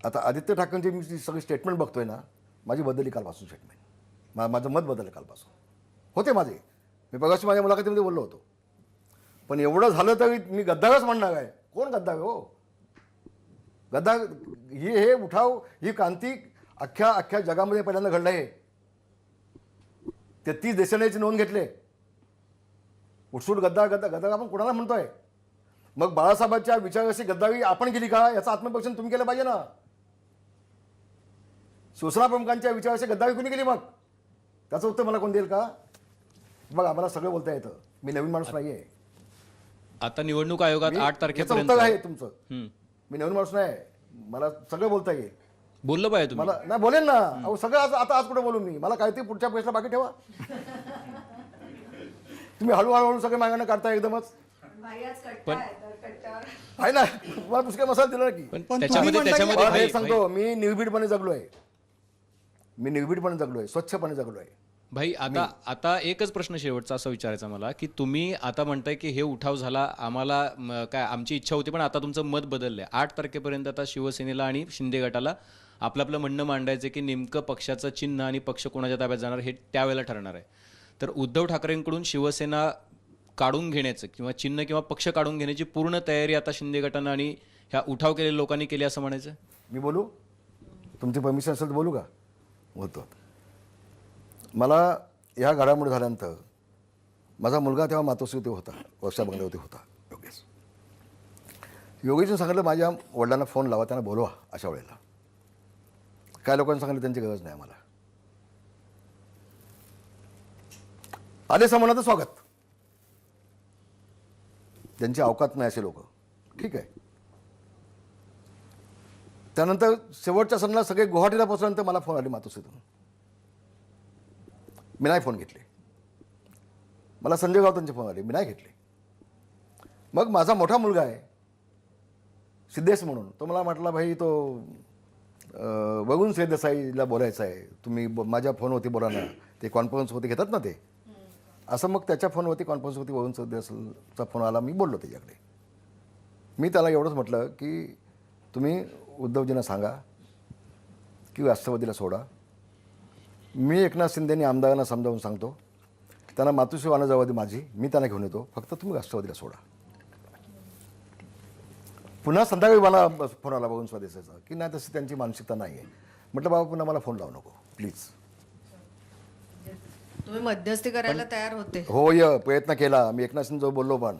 आता आदित्य ठाकरेंची मी जी सगळी स्टेटमेंट बघतोय ना, माझी बदलली कालपासून स्टेटमेंट. माझं मत बदललं कालपासून. होते माझे, मी बघाशी माझ्या मुलाखतीमध्ये बोललो होतो. पण एवढं झालं तरी मी गद्दारच म्हणणार आहे. कोण गद्दार हो? गद्दार हे उठाव, ही क्रांती अख्ख्या जगामध्ये पहिल्यांदा घडलं आहे. 33 देशांनी याची नोंद घेतली. उठसूट गद्दार आपण कोणाला म्हणतोय? मग बाळासाहेबांच्या विचाराशी गद्दारी आपण केली का? याचं आत्मपरीक्षण तुम्ही केलं पाहिजे ना. शिवसेना प्रमुखांच्या विचाराशी गद्दारी कोणी केली? मग त्याचं उत्तर मला कोण देईल का? बघा, आम्हाला सगळं बोलता येतं. मी नवीन माणूस नाहीये. आता निवडणूक आयोगात 8 याचं तारखेपर्यंत उत्तर आहे तुमचं. हम्म. मी नवीन माणूस नाही, मला सगळं बोलता येईल. बोललं पाहिजे तुम्ही. मला नाही बोलेन ना. अहो सगळं आज कुठे बोलू मी? मला काय ते पुढच्या प्रश्न बाकी ठेवा. तुम्ही हळूहळू सगळे मागणं काढता एकदमच. आहे ना, मला पुष्कळ मसाला दिला की. पण पण त्याच्यामध्ये तुम्ही म्हणता की- मला भाई- एक सांगतो, मी निर्भीडपणे जगलोय. स्वच्छपणे जगलोय. भाई आता एकच प्रश्न शेवटचा असा विचारायचा मला, की तुम्ही आता म्हणताय की हे उठाव झाला, आम्हाला काय आमची इच्छा होती, पण आता तुमचं मत बदललंय. 8 तारखेपर्यंत आता शिवसेनेला आणि शिंदे गटाला आपलं म्हणणं मांडायचं की नेमकं पक्षाचं चिन्ह आणि पक्ष कोणाच्या ताब्यात जाणार हे त्यावेळेला ठरणार आहे. तर उद्धव ठाकरेंकडून शिवसेना काढून घेण्याचं किंवा चिन्ह किंवा पक्ष काढून घेण्याची पूर्ण तयारी आता शिंदे गटानं आणि ह्या उठाव केलेल्या लोकांनी केली असं म्हणायचं? मी बोलू? तुमची परमिशन असेल तर बोलू का? बोलतो. मला ह्या घडामोडी झाल्यानंतर माझा मुलगा तेव्हा मातोश्रीवरती होता, वर्षा बंगल्यावरती होता, योगेशने सांगितलं माझ्या वडिलांना फोन लावा, त्यांना बोलवा अशा वेळेला. काय लोकांनी सांगितलं त्यांची गरज नाही आम्हाला. आले समोर स्वागत. त्यांची अवकात नाही असे लोक. ठीक आहे. त्यानंतर शेवटच्या सणाला सगळे गुवाहाटीला पोहोचल्यानंतर मला फोन आले मातोश्रीतून. मी नाही फोन घेतले. मला संजय गावतांचे फोन आले, मी नाही घेतले. मग माझा मोठा मुलगा आहे सिद्धेश म्हणून, तो मला म्हटला, भाई तो बघून देसाईला बोलायचं आहे, तुम्ही माझ्या फोनवरती बोला ना, ते कॉन्फरन्सवरती घेतात ना ते. असं मग त्याच्या फोनवरती कॉन्फरन्सवरती वरुण देसाईचा फोन आला, मी बोललो त्याच्याकडे. मी त्याला एवढंच म्हटलं की तुम्ही उद्धवजींना सांगा की राष्ट्रवादीला सोडा. मी एकनाथ शिंदेनी आमदारांना समजावून सांगतो, त्यांना मातोश्री वाहनं जबाबदारी माझी, मी त्यांना घेऊन येतो, फक्त तुम्ही राष्ट्रवादीला सोडा. पुन्हा संध्याकाळी मला फोन आला बघून स्वदेशाचा की नाही, तशी त्यांची मानसिकता नाही आहे. म्हटलं बाबा पुन्हा मला फोन लावू नको प्लीज. तुम्ही मध्यस्थी करायला तयार होते? हो, प्रयत्न केला मी. एकनाथ शिंदे बोललो पण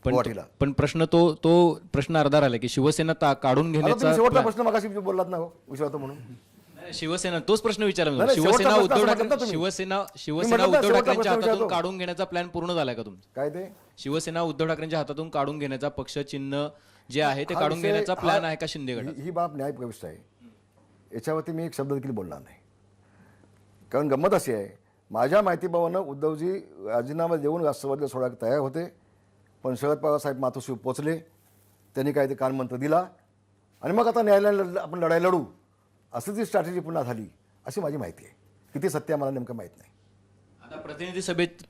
गुवाहाटीला. पण प्रश्न तो प्रश्न अर्धा राहिला की शिवसेना काढून आता तुम्ही शेवटचा घेण्याचा प्रश्न मगाशी बोललात ना, हो विचारतो म्हणून. शिवसेना तोच प्रश्न विचारला नाही, शिवसेना शेवटचा प्रश्न उद्धव असं ठाकरे म्हणतात ना तुम्ही. शिवसेना मी म्हटलं ना, उद्धव शेवटचा ठाकरेंच्या प्रश्न हातातून विचारतो. काढून घेण्याचा प्लॅन पूर्ण झालाय का तुमचा? काय ते? शिवसेना उद्धव ठाकरेंच्या हातातून काढून घेण्याचा पक्ष चिन्ह जे आहे ते हा काढून विषय- घेण्याचा प्लॅन आहे का शिंदे गटात? ही बाब न्यायप्रविष्ट आहे. याच्यावरती मी एक शब्द देखील बोलणार नाही. कारण गंमत अशी आहे, माझ्या माहितीप्रमाणे उद्धवजी राजीनामा देऊन राष्ट्रवादीला सोडायला तयार होते, पण शरद पवार साहेब मातोश्री पोचले, त्यांनी काय ते कानमंत्र दिला आणि मग आता न्यायालयाला आपण लढाई लढू असं ती स्ट्रॅटेजी पुन्हा झाली अशी माझी माहिती आहे. किती सत्य आहे मला नेमकं माहीत नाही. आता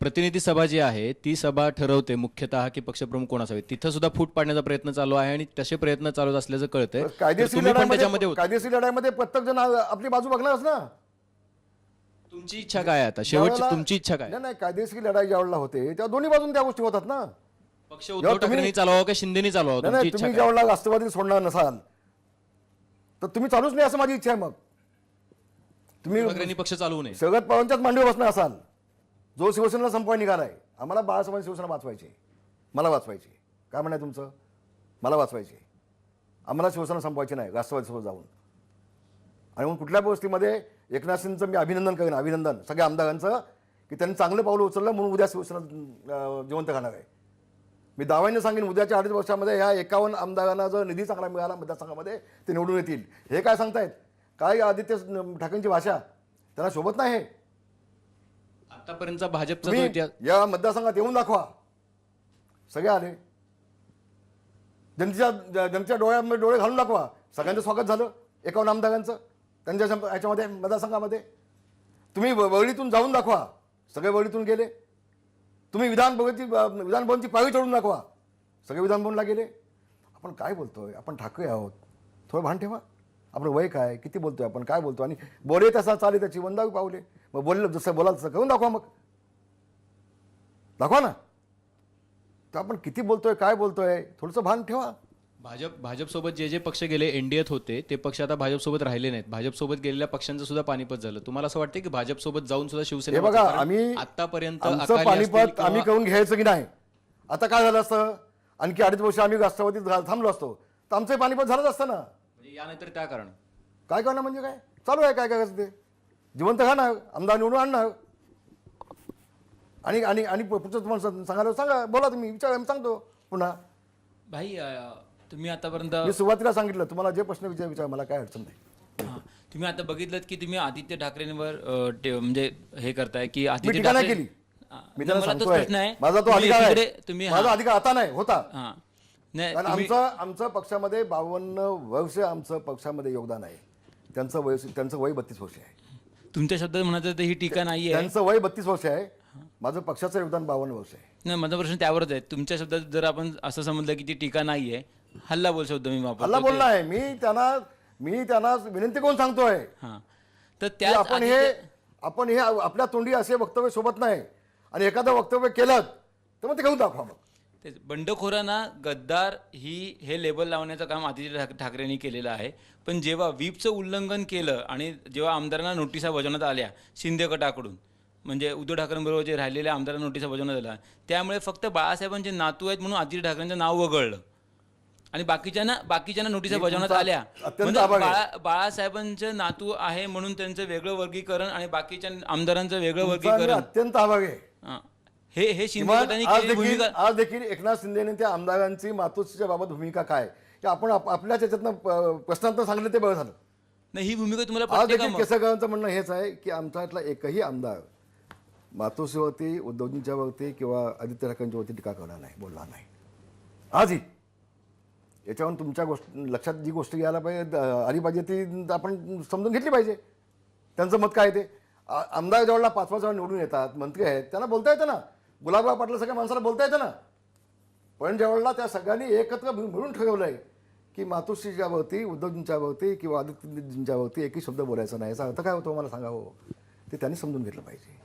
प्रतिनिधी सभा जी आहे ती सभा ठरवते मुख्यतः की पक्षप्रमुख कोण असावे. तिथं सुद्धा फूट पाडण्याचा प्रयत्न चालू आहे आणि तसे प्रयत्न चालू असल्याचं कळतंय. तर कायदेशीर तुम्ही पण त्याच्यामध्ये लढाईमध्ये होता. लढाईमध्ये प्रत्येक जण आपली बाजू बघणारच ना. तुमची इच्छा काय आहे आता शेवटची? ज्यावेळेला- तुमची इच्छा काय? नाही, कायदेशीर लढाई ज्यावेळेला होते तेव्हा दोन्ही बाजून त्या गोष्टी होतात ना. पक्ष उद्धव ठाकरेंनी चालवावं का शिंदेनी चालवावं? तुमची नाही, इच्छा तुम्ही काय? ज्यावेळेला राष्ट्रवादी सोडणार नसाल तर तुम्ही चालूच नाही असं माझी इच्छा आहे. मग तुम्ही ठाकरेंनी पक्ष चालवू नये. शरद पवारांच्याच मांडीवर बसणार असाल, जो शिवसेनेला संपवायला निघालाय, आम्हाला बाळासाहेबांनी शिवसेना वाचवायची, मला वाचवायची. काय म्हणणं आहे तुमचं? मला वाचवायची, आम्हाला शिवसेना संपवायची नाही राष्ट्रवादीसोबत जाऊन. आणि म्हणून कुठल्या गोष्टीमध्ये एकनाथ शिंदेचं मी अभिनंदन करेन, अभिनंदन सगळ्या आमदारांचं, की त्यांनी चांगलं पावलं उचललं म्हणून उद्या शिवसेना जिवंत करणार आहे. मी दाव्याने सांगेन उद्याच्या 2.5 वर्षामध्ये ह्या 51 आमदारांना जर निधी चांगला मिळाला मतदारसंघामध्ये ते निवडून येतील. हे काय सांगतायत? काय आदित्य ठाकरेंची भाषा त्यांना शोभत नाही. हे आतापर्यंतचा भाजपचा जो तुम्ही इतिहास या मतदारसंघात येऊन दाखवा. सगळे आले, जनतेच्या डोळ्यामध्ये डोळे घालून दाखवा. सगळ्यांचं स्वागत झालं 51 आमदारांचं त्यांच्या ह्याच्यामध्ये मतदारसंघामध्ये. तुम्ही वळीतून जाऊन दाखवा, सगळे वळीतून गेले. तुम्ही विधानभवनची पायरी चढून दाखवा, सगळे विधानभवनला गेले. आपण काय बोलतोय? आपण ठाकरे आहोत, थोडं भान ठेवा. आपलं वय काय, किती बोलतोय आपण, काय बोलतो, आणि बोले तसा चाले त्याची वंदावी पावले. मग बोललं जसं बोलाल तसं करून दाखवा, मग दाखवा ना. तर आपण किती बोलतोय, काय बोलतोय, थोडंसं भान ठेवा. भाजपसोबत जे पक्ष गेले एनडीएत होते ते पक्ष आता भाजपसोबत राहिले नाहीत. भाजपसोबत गेलेल्या पक्षांचं सुद्धा पानिपत झालं. तुम्हाला असं वाटतं की भाजपसोबत जाऊन सुद्धा हे शिवसेना बघा, वाचेल? कारण आम्ही आतापर्यंत आमचं अकाली पानिपत असतील आम्ही किंवा- करून घ्यायचं की नाही. आता काय झालं असतं, आणखी 2.5 वर्ष आम्ही राष्ट्रवादीत थांबलो असतो तर आमचं पानिपत झालंच असतं ना. म्हणजे यानंतर त्या कारण काय करणार म्हणजे काय चालू आहे, काय करायचं ते जिवंत खाणार, आमदार निवडून आणणार. आणि आणि आणि पुढचं तुम्हाला सांगायला सांगा, बोला तुम्ही, विचारा, मी सांगतो पुन्हा. भाई तुम्ही आतापर्यंत मी सुरुवातीला सांगितलं तुम्हाला, जे प्रश्न विचार मला काय अडचण नाही. हां, तुम्ही आता बघितलं की तुम्ही आदित्य ठाकरेंवर म्हणजे हे करताय की मी आदित्य टीका नाही ठाकरे केली, हां, मी त्यांना मला तोच सांगतोय प्रश्न आहे. माझा तो तुम्ही अधिकार एकीकडे आहे, तुम्ही माझा अधिकार आता नाही होता. हां नाही कारण तुम्ही- आमचं पक्षामध्ये 52 वर्ष आमचं पक्षामध्ये योगदान आहे. त्यांचं वय 32 वर्ष आहे. तुमच्या शब्दात म्हणायचं तर ही टीका नाहीये. त्यांचं वय 32 वर्ष आहे, माझं पक्षाचं योगदान 52 वर्ष आहे. नाही, माझा प्रश्न त्यावरच आहे. तुमच्या शब्दात जर आपण असं समजलं की ती टीका नाहीये, हल्ला बोल शब्द मी वापरतो. हल्ला बोलला आहे. मी त्यांना विनंती करून सांगतोय हां तर की त्या आपण हे आपल्या तोंडी असे वक्तव्य सोबत नाही, आणि एखादं वक्तव्य केलं तर मग ते घेऊन दाखवा. मग बंडखोरांना गद्दार हे लेबल लावण्याचं काम आदित्य ठाकरेंनी केलेलं आहे. पण जेव्हा व्हीपचं उल्लंघन केलं आणि जेव्हा आमदारांना नोटिसा बजावण्यात आल्या शिंदे गटाकडून, म्हणजे उद्धव ठाकरेंबरोबर जे राहिलेल्या आमदारांना नोटिसा बजावण्यात आल्या, त्यामुळे फक्त बाळासाहेबांचे नातू आहेत म्हणून आदित्य ठाकरेंचं नाव वगळलं आणि बाकीच्यांना नोटिसा मी बजावण्यात तुमचा आल्या. अत्यंत म्हणजे आभारी आहे. बाळासाहेबांचे नातू आहे म्हणून त्यांचं वेगळं वर्गीकरण आणि बाकीच्या आमदारांचं वेगळं तुमचा मी वर्गीकरण. अत्यंत आभारी आहे. हां. हे शिंदे किमान गटाने केलेली भूमिका. आज देखील एकनाथ शिंदेने त्या आमदारांची मातोश्रीच्या बाबत भूमिका काय, की आपण आपल्या त्याच्यातनं प्रश्नांतर सांगितलं ते बरं झालं. नाही, ही भूमिका तुम्हाला आज पटते का देखील मग? केसरकरांचं म्हणणं हेच आहे की आमचा इथला एकही आमदार मातोश्रीवरती, उद्धवजींच्या वरती किंवा आदित्य ठाकरेंच्या वरती टीका करणार नाही, बोलणार नाही आजही. याच्यावरून तुमच्या लक्षात जी गोष्ट घ्यायला पाहिजे, आली पाहिजे, ती आपण समजून घेतली पाहिजे. त्यांचं मत काय ते. आमदार जवळला 5-5 वेळा निवडून येतात, मंत्री आहेत, त्यांना बोलता येतं ना. गुलाबराव पाटील सगळ्या माणसाला बोलता येतं ना. पण ज्यावेळेला त्या सगळ्यांनी एकत्र मिळून ठरवलंय की मातोश्रीच्या वरती, उद्धवजींच्या वरती किंवा आदित्यजींच्या वरती एकही शब्द बोलायचा नाही, याचा अर्थ काय होतो मला सांगावं. ते त्यांनी समजून घेतलं पाहिजे,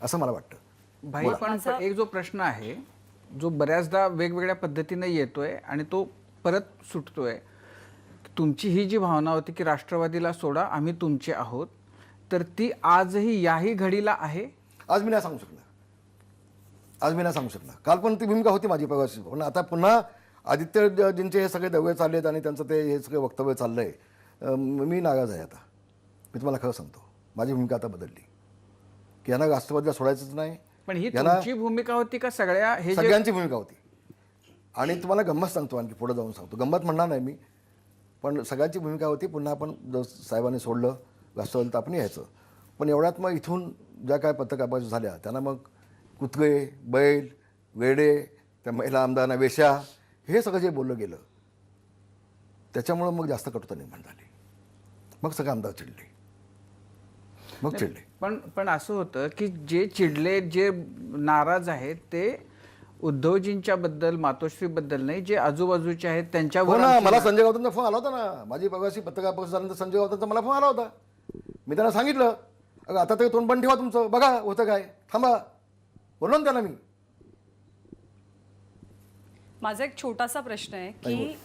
असं मला वाटतं. भाई पण एक जो प्रश्न आहे जो बऱ्याचदा वेगवेगळ्या पद्धतीने येतोय आणि तो परत सुटतोय, तुमची ही जी भावना होती की राष्ट्रवादीला सोडा, आम्ही तुमचे आहोत, तर ती आजही याही घडीला आहे. आज मी नाही सांगू शकणार. काल पण ती भूमिका होती माझी प्रवासी, पण आता पुन्हा आदित्यजींचे हे सगळे दौरे चाललेत आणि त्यांचं ते हे सगळे वक्तव्य चाललंय. मी नाराज आहे आता. मी तुम्हाला खरं सांगतो, माझी भूमिका आता बदलली की यांना राष्ट्रवादीला सोडायचंच नाही. पण ही यांना तुमची भूमिका होती का सगळ्या हे जे सगळ्यांची भूमिका होती. आणि तुम्हाला गंमत सांगतो, आणखी पुढे जाऊन सांगतो, गंमत म्हणणार नाही मी, पण सगळ्यांची भूमिका होती. पुन्हा आपण जर साहेबांनी सोडलं राष्ट्रवादीला तर आपण यायचं. पण एवढ्यात मग इथून ज्या काय पत्रकाराच्या झाल्या त्यांना मग कुत्रे, बैल, वेडे, त्या महिला आमदारांना वेश्या, हे सगळं जे बोललं गेलं त्याच्यामुळं मग जास्त कटुता निर्माण झाली. मग सगळे आमदार चिडले. पण असं होतं की जे चिडले, जे नाराज आहेत ते उद्धवजींच्या बद्दल, मातोश्री बद्दल नाही, जे आजूबाजूचे आहेत त्यांच्यावर. हो ना, मला संजय गावतांचा फोन आला होता ना. माझी प्रवासी पत्रकार परिषद झाल्यानंतर संजय गावतांचा मला फोन आला होता. मी त्यांना सांगितलं, अगं आता तरी तोंड बंद ठेवा तुमचं, बघा होतं काय, थांबा, बोललो ना त्यांना मी. माझा एक छोटासा प्रश्न आहे की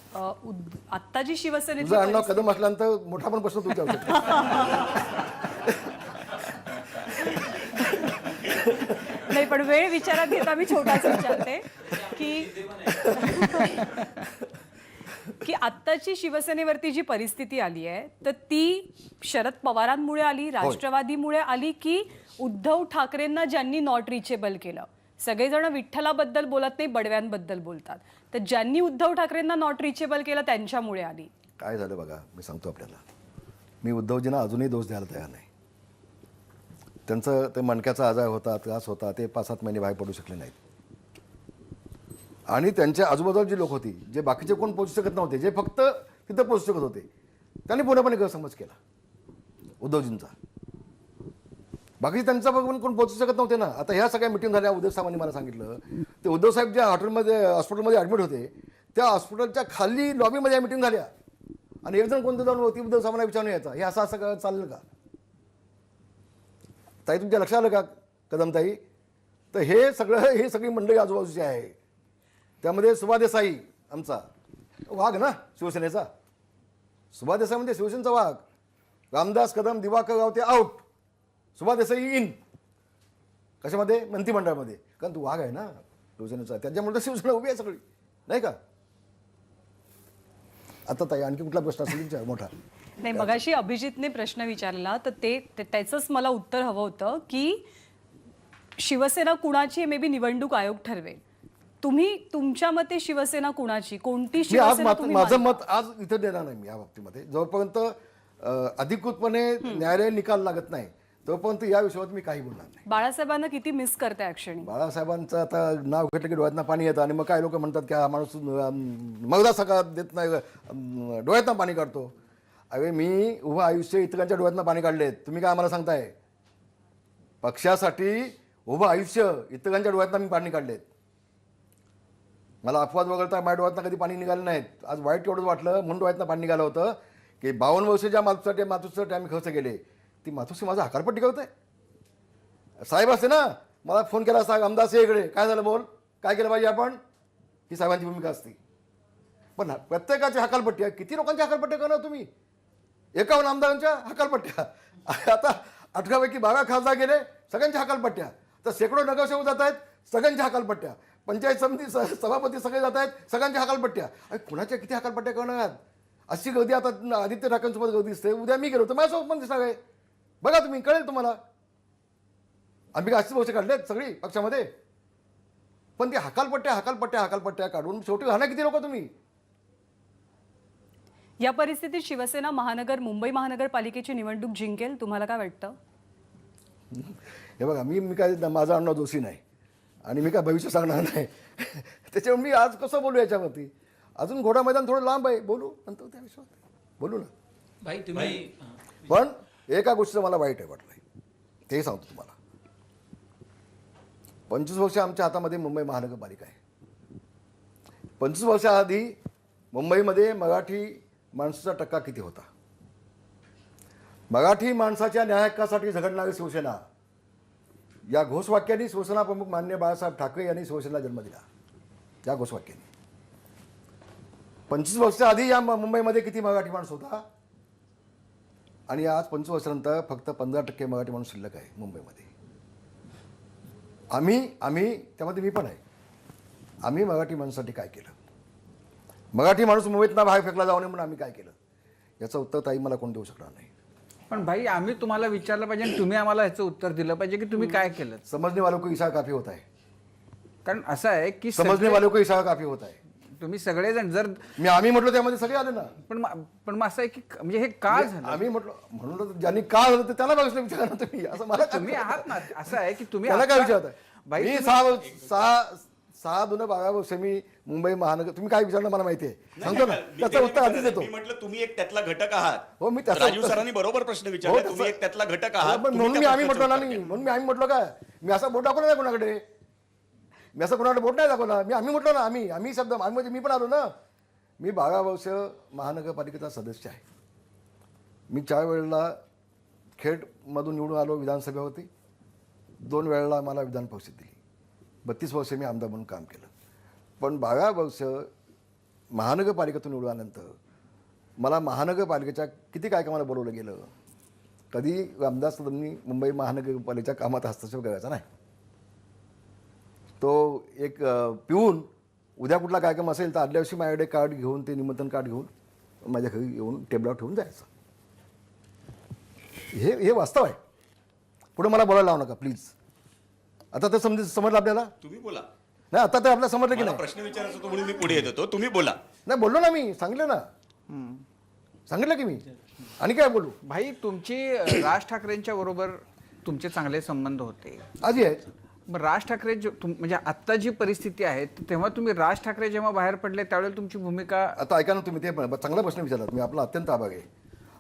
आत्ता जी शिवसेनेची तुझं अण्णा कदम असल्यानंतर मोठा पण प्रश्न तुमच्या पण वेळ विचारात घेता मी छोटाच विचारते की आत्ताची शिवसेनेवरती जी परिस्थिती आली आहे तर ती शरद पवारांमुळे आली, राष्ट्रवादीमुळे आली, की उद्धव ठाकरेंना ज्यांनी नॉट रिचेबल केलं? सगळेजण विठ्ठलाबद्दल बोलत नाही, बडव्यांबद्दल बोलतात. तर ज्यांनी उद्धव ठाकरेंना नॉट रिचेबल केलं त्यांच्यामुळे आली. काय झालं बघा, मी सांगतो आपल्याला. मी उद्धवजींना अजूनही दोष द्यायला तयार नाही. त्यांचं ते मणक्याचा आजार होता, त्रास होता, ते 5-7 महिने बाहेर पडू शकले नाहीत. आणि त्यांच्या आजूबाजूला जी लोक होती, जे बाकीचे कोण पोहोचू शकत नव्हते, जे फक्त तिथं पोहोचू शकत होते, त्यांनी पूर्णपणे गैरसमज केला उद्धवजींचा. बाकी त्यांचा बघून कोण पोहोचू शकत नव्हते ना. आता ह्या सगळ्या मिटिंग झाल्या, उद्धव साहेबांनी मला सांगितलं, ते उद्धव साहेब ज्या हॉस्पिटलमध्ये ॲडमिट होते त्या हॉस्पिटलच्या खाली लॉबीमध्ये या मिटिंग झाल्या. आणि एकजण कोणतं जाऊन होती उद्धव साहेबांना विचारून यायचा, हे असं असं चाललं का? ताई तुमच्या लक्षात आलं का कदमताई? तर हे सगळी मंडळी आजूबाजूची आहे. त्यामध्ये सुभा देसाई आमचा वाघ ना शिवसेनेचा, सुभा देसाई म्हणजे शिवसेनेचा वाघ. रामदास कदम, दिवाकर रावते आउट, सुभा देसाई इन. कशामध्ये? मंत्रिमंडळामध्ये. कारण तू वाघ आहे ना शिवसेनेचा, त्याच्यामुळे तर शिवसेना उभी आहे सगळी, नाही का? आता ताई आणखी कुठला प्रश्न असेल तुमचा मोठा? नाही, मगाशी अभिजितने प्रश्न विचारला तर त्याचंच मला उत्तर हवं होतं की शिवसेना कुणाची मे बी निवडणूक आयोग ठरवेल. तुम्ही तुमच्या मते शिवसेना कुणाची, कोणती मी आज शिवसेना तुम्ही माझं मानता? मत आज इथं देणार नाही मी या बाबतीमध्ये. जोपर्यंत अधिकृतपणे न्यायालय निकाल लागत नाही तोपर्यंत या विषयावर मी काही बोलणार नाही. बाळासाहेबांना किती मिस करताय क्षणी? बाळासाहेबांचं आता नाव घेतलं की डोळ्यातनं पाणी येतं. आणि मग काय लोक म्हणतात की हा माणूस मगदा सकाळ देत नाही, डोळ्यातनं पाणी काढतो. अरे मी उभं आयुष्य इतरांच्या डोळ्यातनं पाणी काढलेत, तुम्ही काय आम्हाला सांगताय? पक्षासाठी उभं आयुष्य इतरांच्या डोळ्यातनं मी पाणी काढलेत. मला अपवाद वगळता माझ्या डोळ्यातनं कधी पाणी निघालं नाहीत. आज वाईट एवढंच वाटलं म्हणून डोळ्यातनं पाणी निघालं होतं की 52 वर्ष ज्या मातृसाठी आम्ही खर्च केले, ती मातृश्री माझा हकारपट्टी करत आहे. साहेब असते ना, मला फोन केला असता, रामदास ये इकडे, काय झालं बोल, काय केलं पाहिजे आपण, ही साहेबांची भूमिका असते. पण प्रत्येकाची हकालपट्टी आहे. किती लोकांच्या हकालपट्ट्या करणार तुम्ही? 51 आमदारांच्या हकालपट्ट्या. आता 18 पैकी 12 खासदार गेले, सगळ्यांच्या हकालपट्ट्या. तर शेकडो नगरसेवक जात आहेत, सगळ्यांच्या हकालपट्ट्या. पंचायत समिती सभापती सगळे जात आहेत, सगळ्यांच्या हकालपट्ट्या. अरे कुणाच्या किती हकालपट्ट्या करणार? अशी गर्दी आता आदित्य ठाकरेंसोबत गर्दी दिसते. उद्या मी गेलो तर माझ्यासोबत पण दिसणार आहे. बघा तुम्ही, कळेल तुम्हाला. आम्ही काय अशीच गोष्ट काढल्यात सगळी पक्षामध्ये. पण ती हकालपट्ट्या काढून शेवटी राहणार किती लोक तुम्ही? या परिस्थितीत शिवसेना मुंबई महानगरपालिकेची निवडणूक जिंकेल, तुम्हाला काय वाटतं? हे बघा, मी काय माझा अण्णा दोषी नाही आणि मी काय भविष्य सांगणार नाही. त्याच्यामुळे मी आज कसं बोलू याच्यावरती? अजून घोडा मैदान थोडं लांब आहे, बोलू नंतर त्या विषयावर बोलू ना. भाई तुम्ही पण एका गोष्टीचं मला वाईट आहे वाटलं, ते सांगतो तुम्हाला. 25 वर्ष आमच्या हातामध्ये मुंबई महानगरपालिका आहे. 25 वर्षाआधी मुंबईमध्ये मराठी माणसाचा टक्का किती होता? मराठी माणसाच्या न्याय हक्कासाठी झगडणारी शिवसेना या घोषवाक्याने शिवसेना प्रमुख माननीय बाळासाहेब ठाकरे यांनी शिवसेनेला जन्म दिला. या घोषवाक्याने 25 वर्षाआधी या मुंबईमध्ये किती मराठी माणूस होता? आणि आज 25 वर्षानंतर फक्त 15% मराठी माणूस शिल्लक आहे मुंबईमध्ये. आम्ही त्यामध्ये मी पण आहे. आम्ही मराठी माणसासाठी काय केलं? मराठी माणूस मुंबईतनं बाहेर फेकला जाऊ नये म्हणून आम्ही काय केलं? याचं उत्तर ताई मला कोण देऊ शकणार नाही. पण भाई, आम्ही तुम्हाला विचारलं पाहिजे आणि तुम्ही आम्हाला ह्याचं उत्तर दिलं पाहिजे की तुम्ही काय केलं. समझने वालों को इशारा काफी होता है. कारण असं आहे की समझने वालों को इशारा काफी होता है. तुम्ही सगळेजण जर आम्ही म्हटलं त्यामध्ये सगळे आले ना. पण मग असं आहे की म्हणजे हे का झालं? आम्ही म्हटलं म्हणून ज्यांनी का झालं तर त्याला बघितलं विचारा ना तुम्ही. असं मला तुम्ही आहात ना, असं आहे की तुम्ही त्याला काय आता- विचारताय? बाई, मी तुम्ही- 6-12 वर्ष मी मुंबई महानगर, तुम्ही काय विचारलं मला माहिती आहे, सांगतो ना. त्याचं उत्तर आधीच देतो. मी म्हटलं तुम्ही एक त्यातला घटक आहात. हो, मी त्याचं राजीव उत्तर- सरांनी बरोबर प्रश्न हो, विचारला, त्याचं- तुम्ही एक त्यातला घटक आहात. पण तुम्ही म्हणून त्या मी आम्ही प्रश्नाचं म्हटलं ना, उत्तर नाही द्या. म्हणून मी आम्ही म्हटलं काय? मी असं बोट दाखवलं नाही कोणाकडे. मी असं कोणाकडे बोट नाही दाखवला. आम्ही म्हटलं ना, आम्ही शब्द म्हणजे मी पण आलो ना. मी 12 वर्ष महानगरपालिकेचा सदस्य आहे. मी 4 वेळेला खेडमधून निवडून आलो विधानसभेवरती. 2 वेळेला मला विधान परिषद दिली. 32 वर्ष मी आमदार म्हणून काम केलं. पण 12 वर्ष महानगरपालिकेतून निवडून आल्यानंतर मला महानगरपालिकेच्या किती काय कामाला बोलवलं गेलं. कधी रामदास कदमनी मुंबई महानगरपालिकेच्या कामात हस्तक्षेप करायचा नाही. तो एक पिऊन उद्या कुठला कार्यक्रम असेल तर आदल्या दिवशी माझ्याकडे कार्ड घेऊन ते निमंत्रण कार्ड घेऊन माझ्या घरी येऊन टेबलावर ठेवून जायचं. हे वास्तव आहे. पुढे मला बोलायला लावू नका प्लीज. आता तर समजलं आपल्याला. तुम्ही बोला. नाही आता तर आपल्याला समजलं की मला नाही. प्रश्न विचारायचा होता म्हणून मी पुढे येत होतो. तुम्ही बोला. नाही बोललो ना मी. सांगितलं की मी. आणि काय बोलू. भाई तुमची राज ठाकरेंच्या बरोबर तुमचे चांगले संबंध होते. आजी आहेत. मग राज ठाकरे म्हणजे आत्ता जी परिस्थिती आहे तेव्हा तुम्ही राज ठाकरे जेव्हा बाहेर पडले त्यावेळेला तुमची भूमिका. आता ऐका ना तुम्ही, ते चांगला प्रश्न विचारलात. मी आपला अत्यंत आभार आहे.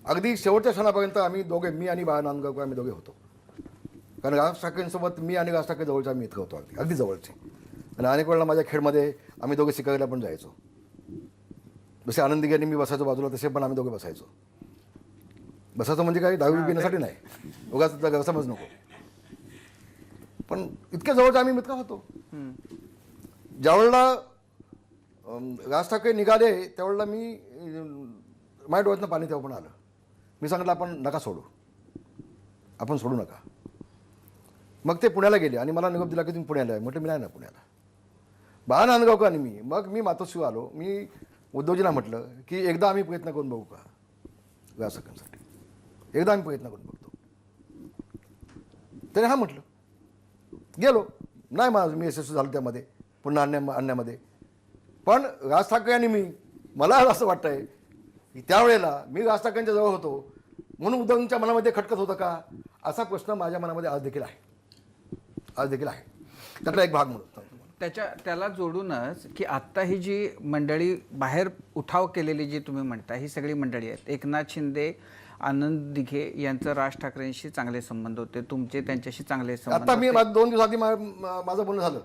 अगदी शेवटच्या क्षणापर्यंत आम्ही दोघे, मी आणि बाळा नांदगावकर, आम्ही दोघे होतो. कारण राज ठाकरेंसोबत मी आणि राज ठाकरे जवळचे आम्ही इतकं होतो, अगदी जवळचे. आणि अनेक वेळेला माझ्या खेळमध्ये आम्ही दोघे शिकायला पण जायचो. जसे आनंदी यांनी मी बसायचो बाजूला, तसे पण आम्ही दोघे बसायचो. बसायचं म्हणजे काही दारू पिण्यासाठी नाही, उगाच गैरसमज नको. पण इतक्या जवळचे आम्ही मित्र होतो. ज्यावेळेला राज ठाकरे निघाले त्यावेळेला मी माझ्या डोळ्यातनं पाणी तेव्हा पण आलं. मी सांगितलं आपण नका सोडू, आपण सोडू नका. मग ते पुण्याला गेले आणि मला निरोप दिला की तुम्ही पुण्याला आहे. म्हटलं मी नाही ना पुण्याला. बाळा नांदगावकर आणि मी मी मातोश्री आलो. मी उद्धवजींना म्हटलं की एकदा आम्ही प्रयत्न करून बघू का राज ठाकरेंसाठी, एकदा आम्ही प्रयत्न करून बघतो. त्याने हा म्हटलं. गेलो. नाही मी यशस्वी झालो त्यामध्ये, पुन्हा आणण्यामध्ये. पण राज ठाकरे आणि मला असं वाटतंय की त्यावेळेला मी राज ठाकरेंच्या जवळ होतो म्हणून उद्धवजींच्या मनामध्ये खटकत होतं का, असा प्रश्न माझ्या मनामध्ये आज देखील आहे. त्यातला एक भाग म्हणून त्याला जोडूनच की आत्ता ही जी मंडळी बाहेर उठाव केलेली जी तुम्ही म्हणता ही सगळी मंडळी आहेत. एकनाथ शिंदे, आनंद दिघे यांचं राज ठाकरेंशी चांगले संबंध होते, तुमचे त्यांच्याशी चांगले संबंध आता मी होते. 2 दिवस आधी माझं बोलणं झालं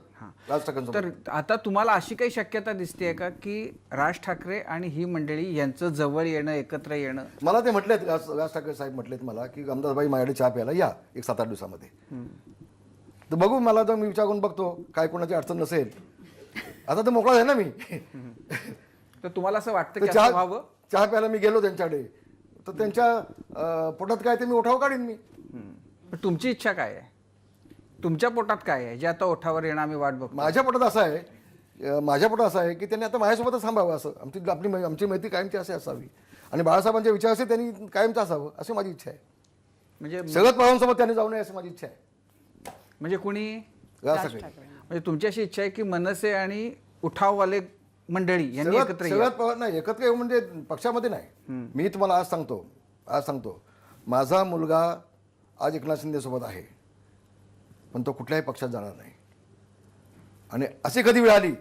राज ठाकरेंसोबत. तर आता तुम्हाला अशी काही शक्यता दिसते का की राज ठाकरे आणि ही मंडळी यांचं जवळ येणं, एकत्र येणं. मला ते म्हटलेत, राज ठाकरे साहेब म्हटलेत मला की रामदासबाई माझ्याकडे चहा प्यायला या 1-7-8 दिवसामध्ये. तर बघू, मला तर मी विचार करून बघतो काय कोणाची अडचण नसेल. आता तर मोकळा आहे ना मी. तर तुम्हाला असं वाटतं की तर असं व्हावं. चहा प्यायला मी गेलो त्यांच्याकडे, तर त्यांच्या पोटात काय ते मी उठाव काढीन मी. पण तुमची इच्छा काय आहे, तुमच्या पोटात काय आहे जे आता ओठावर येणं आम्ही वाट बघतो. माझ्या पोटात असं आहे की त्यांनी आता माझ्यासोबतच थांबावं, असं आमची मैत्री कायमची असे असावी आणि बाळासाहेबांच्या विचार असे त्यांनी कायमचं असावं अशी माझी इच्छा आहे. म्हणजे शरद पवारांसोबत त्यांनी जाऊ नये अशी माझी इच्छा आहे. म्हणजे कुणी राज ठाकरे. म्हणजे तुमची अशी इच्छा आहे की मनसे आणि उठाववाले मंडळी यांनी एकत्र शरद यावं. पवार नाही, एकत्र येऊ म्हणजे पक्षामध्ये नाही. मी तुम्हाला आज सांगतो माझा मुलगा आज एकनाथ शिंदे सोबत आहे, पण तो कुठल्याही पक्षात जाणार नाही. आणि अशी कधी वेळ आली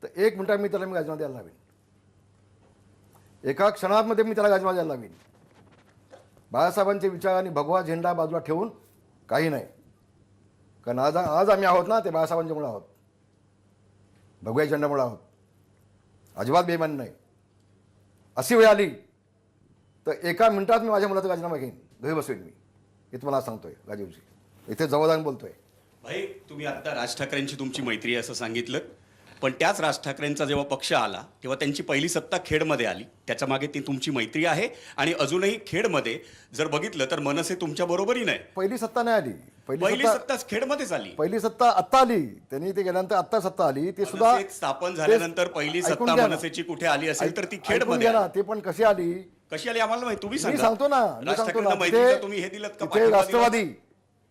तर 1 मिनिटात मी त्याला राजीनामा द्यायला लावीन. एका क्षणामध्ये मी त्याला राजीनामा द्यायला लावीन. बाळासाहेबांचे विचार आणि भगवा झेंडा बाजूला ठेवून काही नाही. कारण आज आम्ही आहोत ना ते बाळासाहेबांच्यामुळे आहोत, भगव्या झेंड्यामुळे आहोत. अजिबात बेईमानी नाही. अशी वेळ आली तर 1 मिनिटात मी माझ्या मुलाचा राजीनामा घेईन, घरी बसवेन मी. हे तुम्हाला सांगतोय राजीवजी, इथे जवळ जाऊन बोलतोय. भाई तुम्ही आता राज ठाकरेंची तुमची मैत्री आहे असं सांगितलं, पण त्याच राज ठाकरेंचा जेव्हा पक्ष आला तेव्हा त्यांची पहिली सत्ता खेडमध्ये आली. त्याच्या मागे ती तुमची मैत्री आहे आणि अजूनही खेडमध्ये जर बघितलं तर मनसे तुमच्या बरोबरी नाही. पहिली सत्ता नाही आली. पहिली सत्ता खेडमध्येच आली. पहिली सत्ता आत्ता आली. त्यांनी ते गेल्यानंतर आत्ता सत्ता आली. ते सुद्धा मनसे स्थापन झाल्यानंतर पहिली ऐकून सत्ता घ्या ना. मनसेची कुठे आली असेल तर ती ऐकून खेडमध्ये घ्या ना. आली. ते पण कशी आली कशी आली आम्हाला माहिती, तुम्ही मी सांगा. सांगतो ना. राज ठाकरेंना मैत्रीचं तुम्ही हे दिलं का, तिथे पाठिंबा दिलात?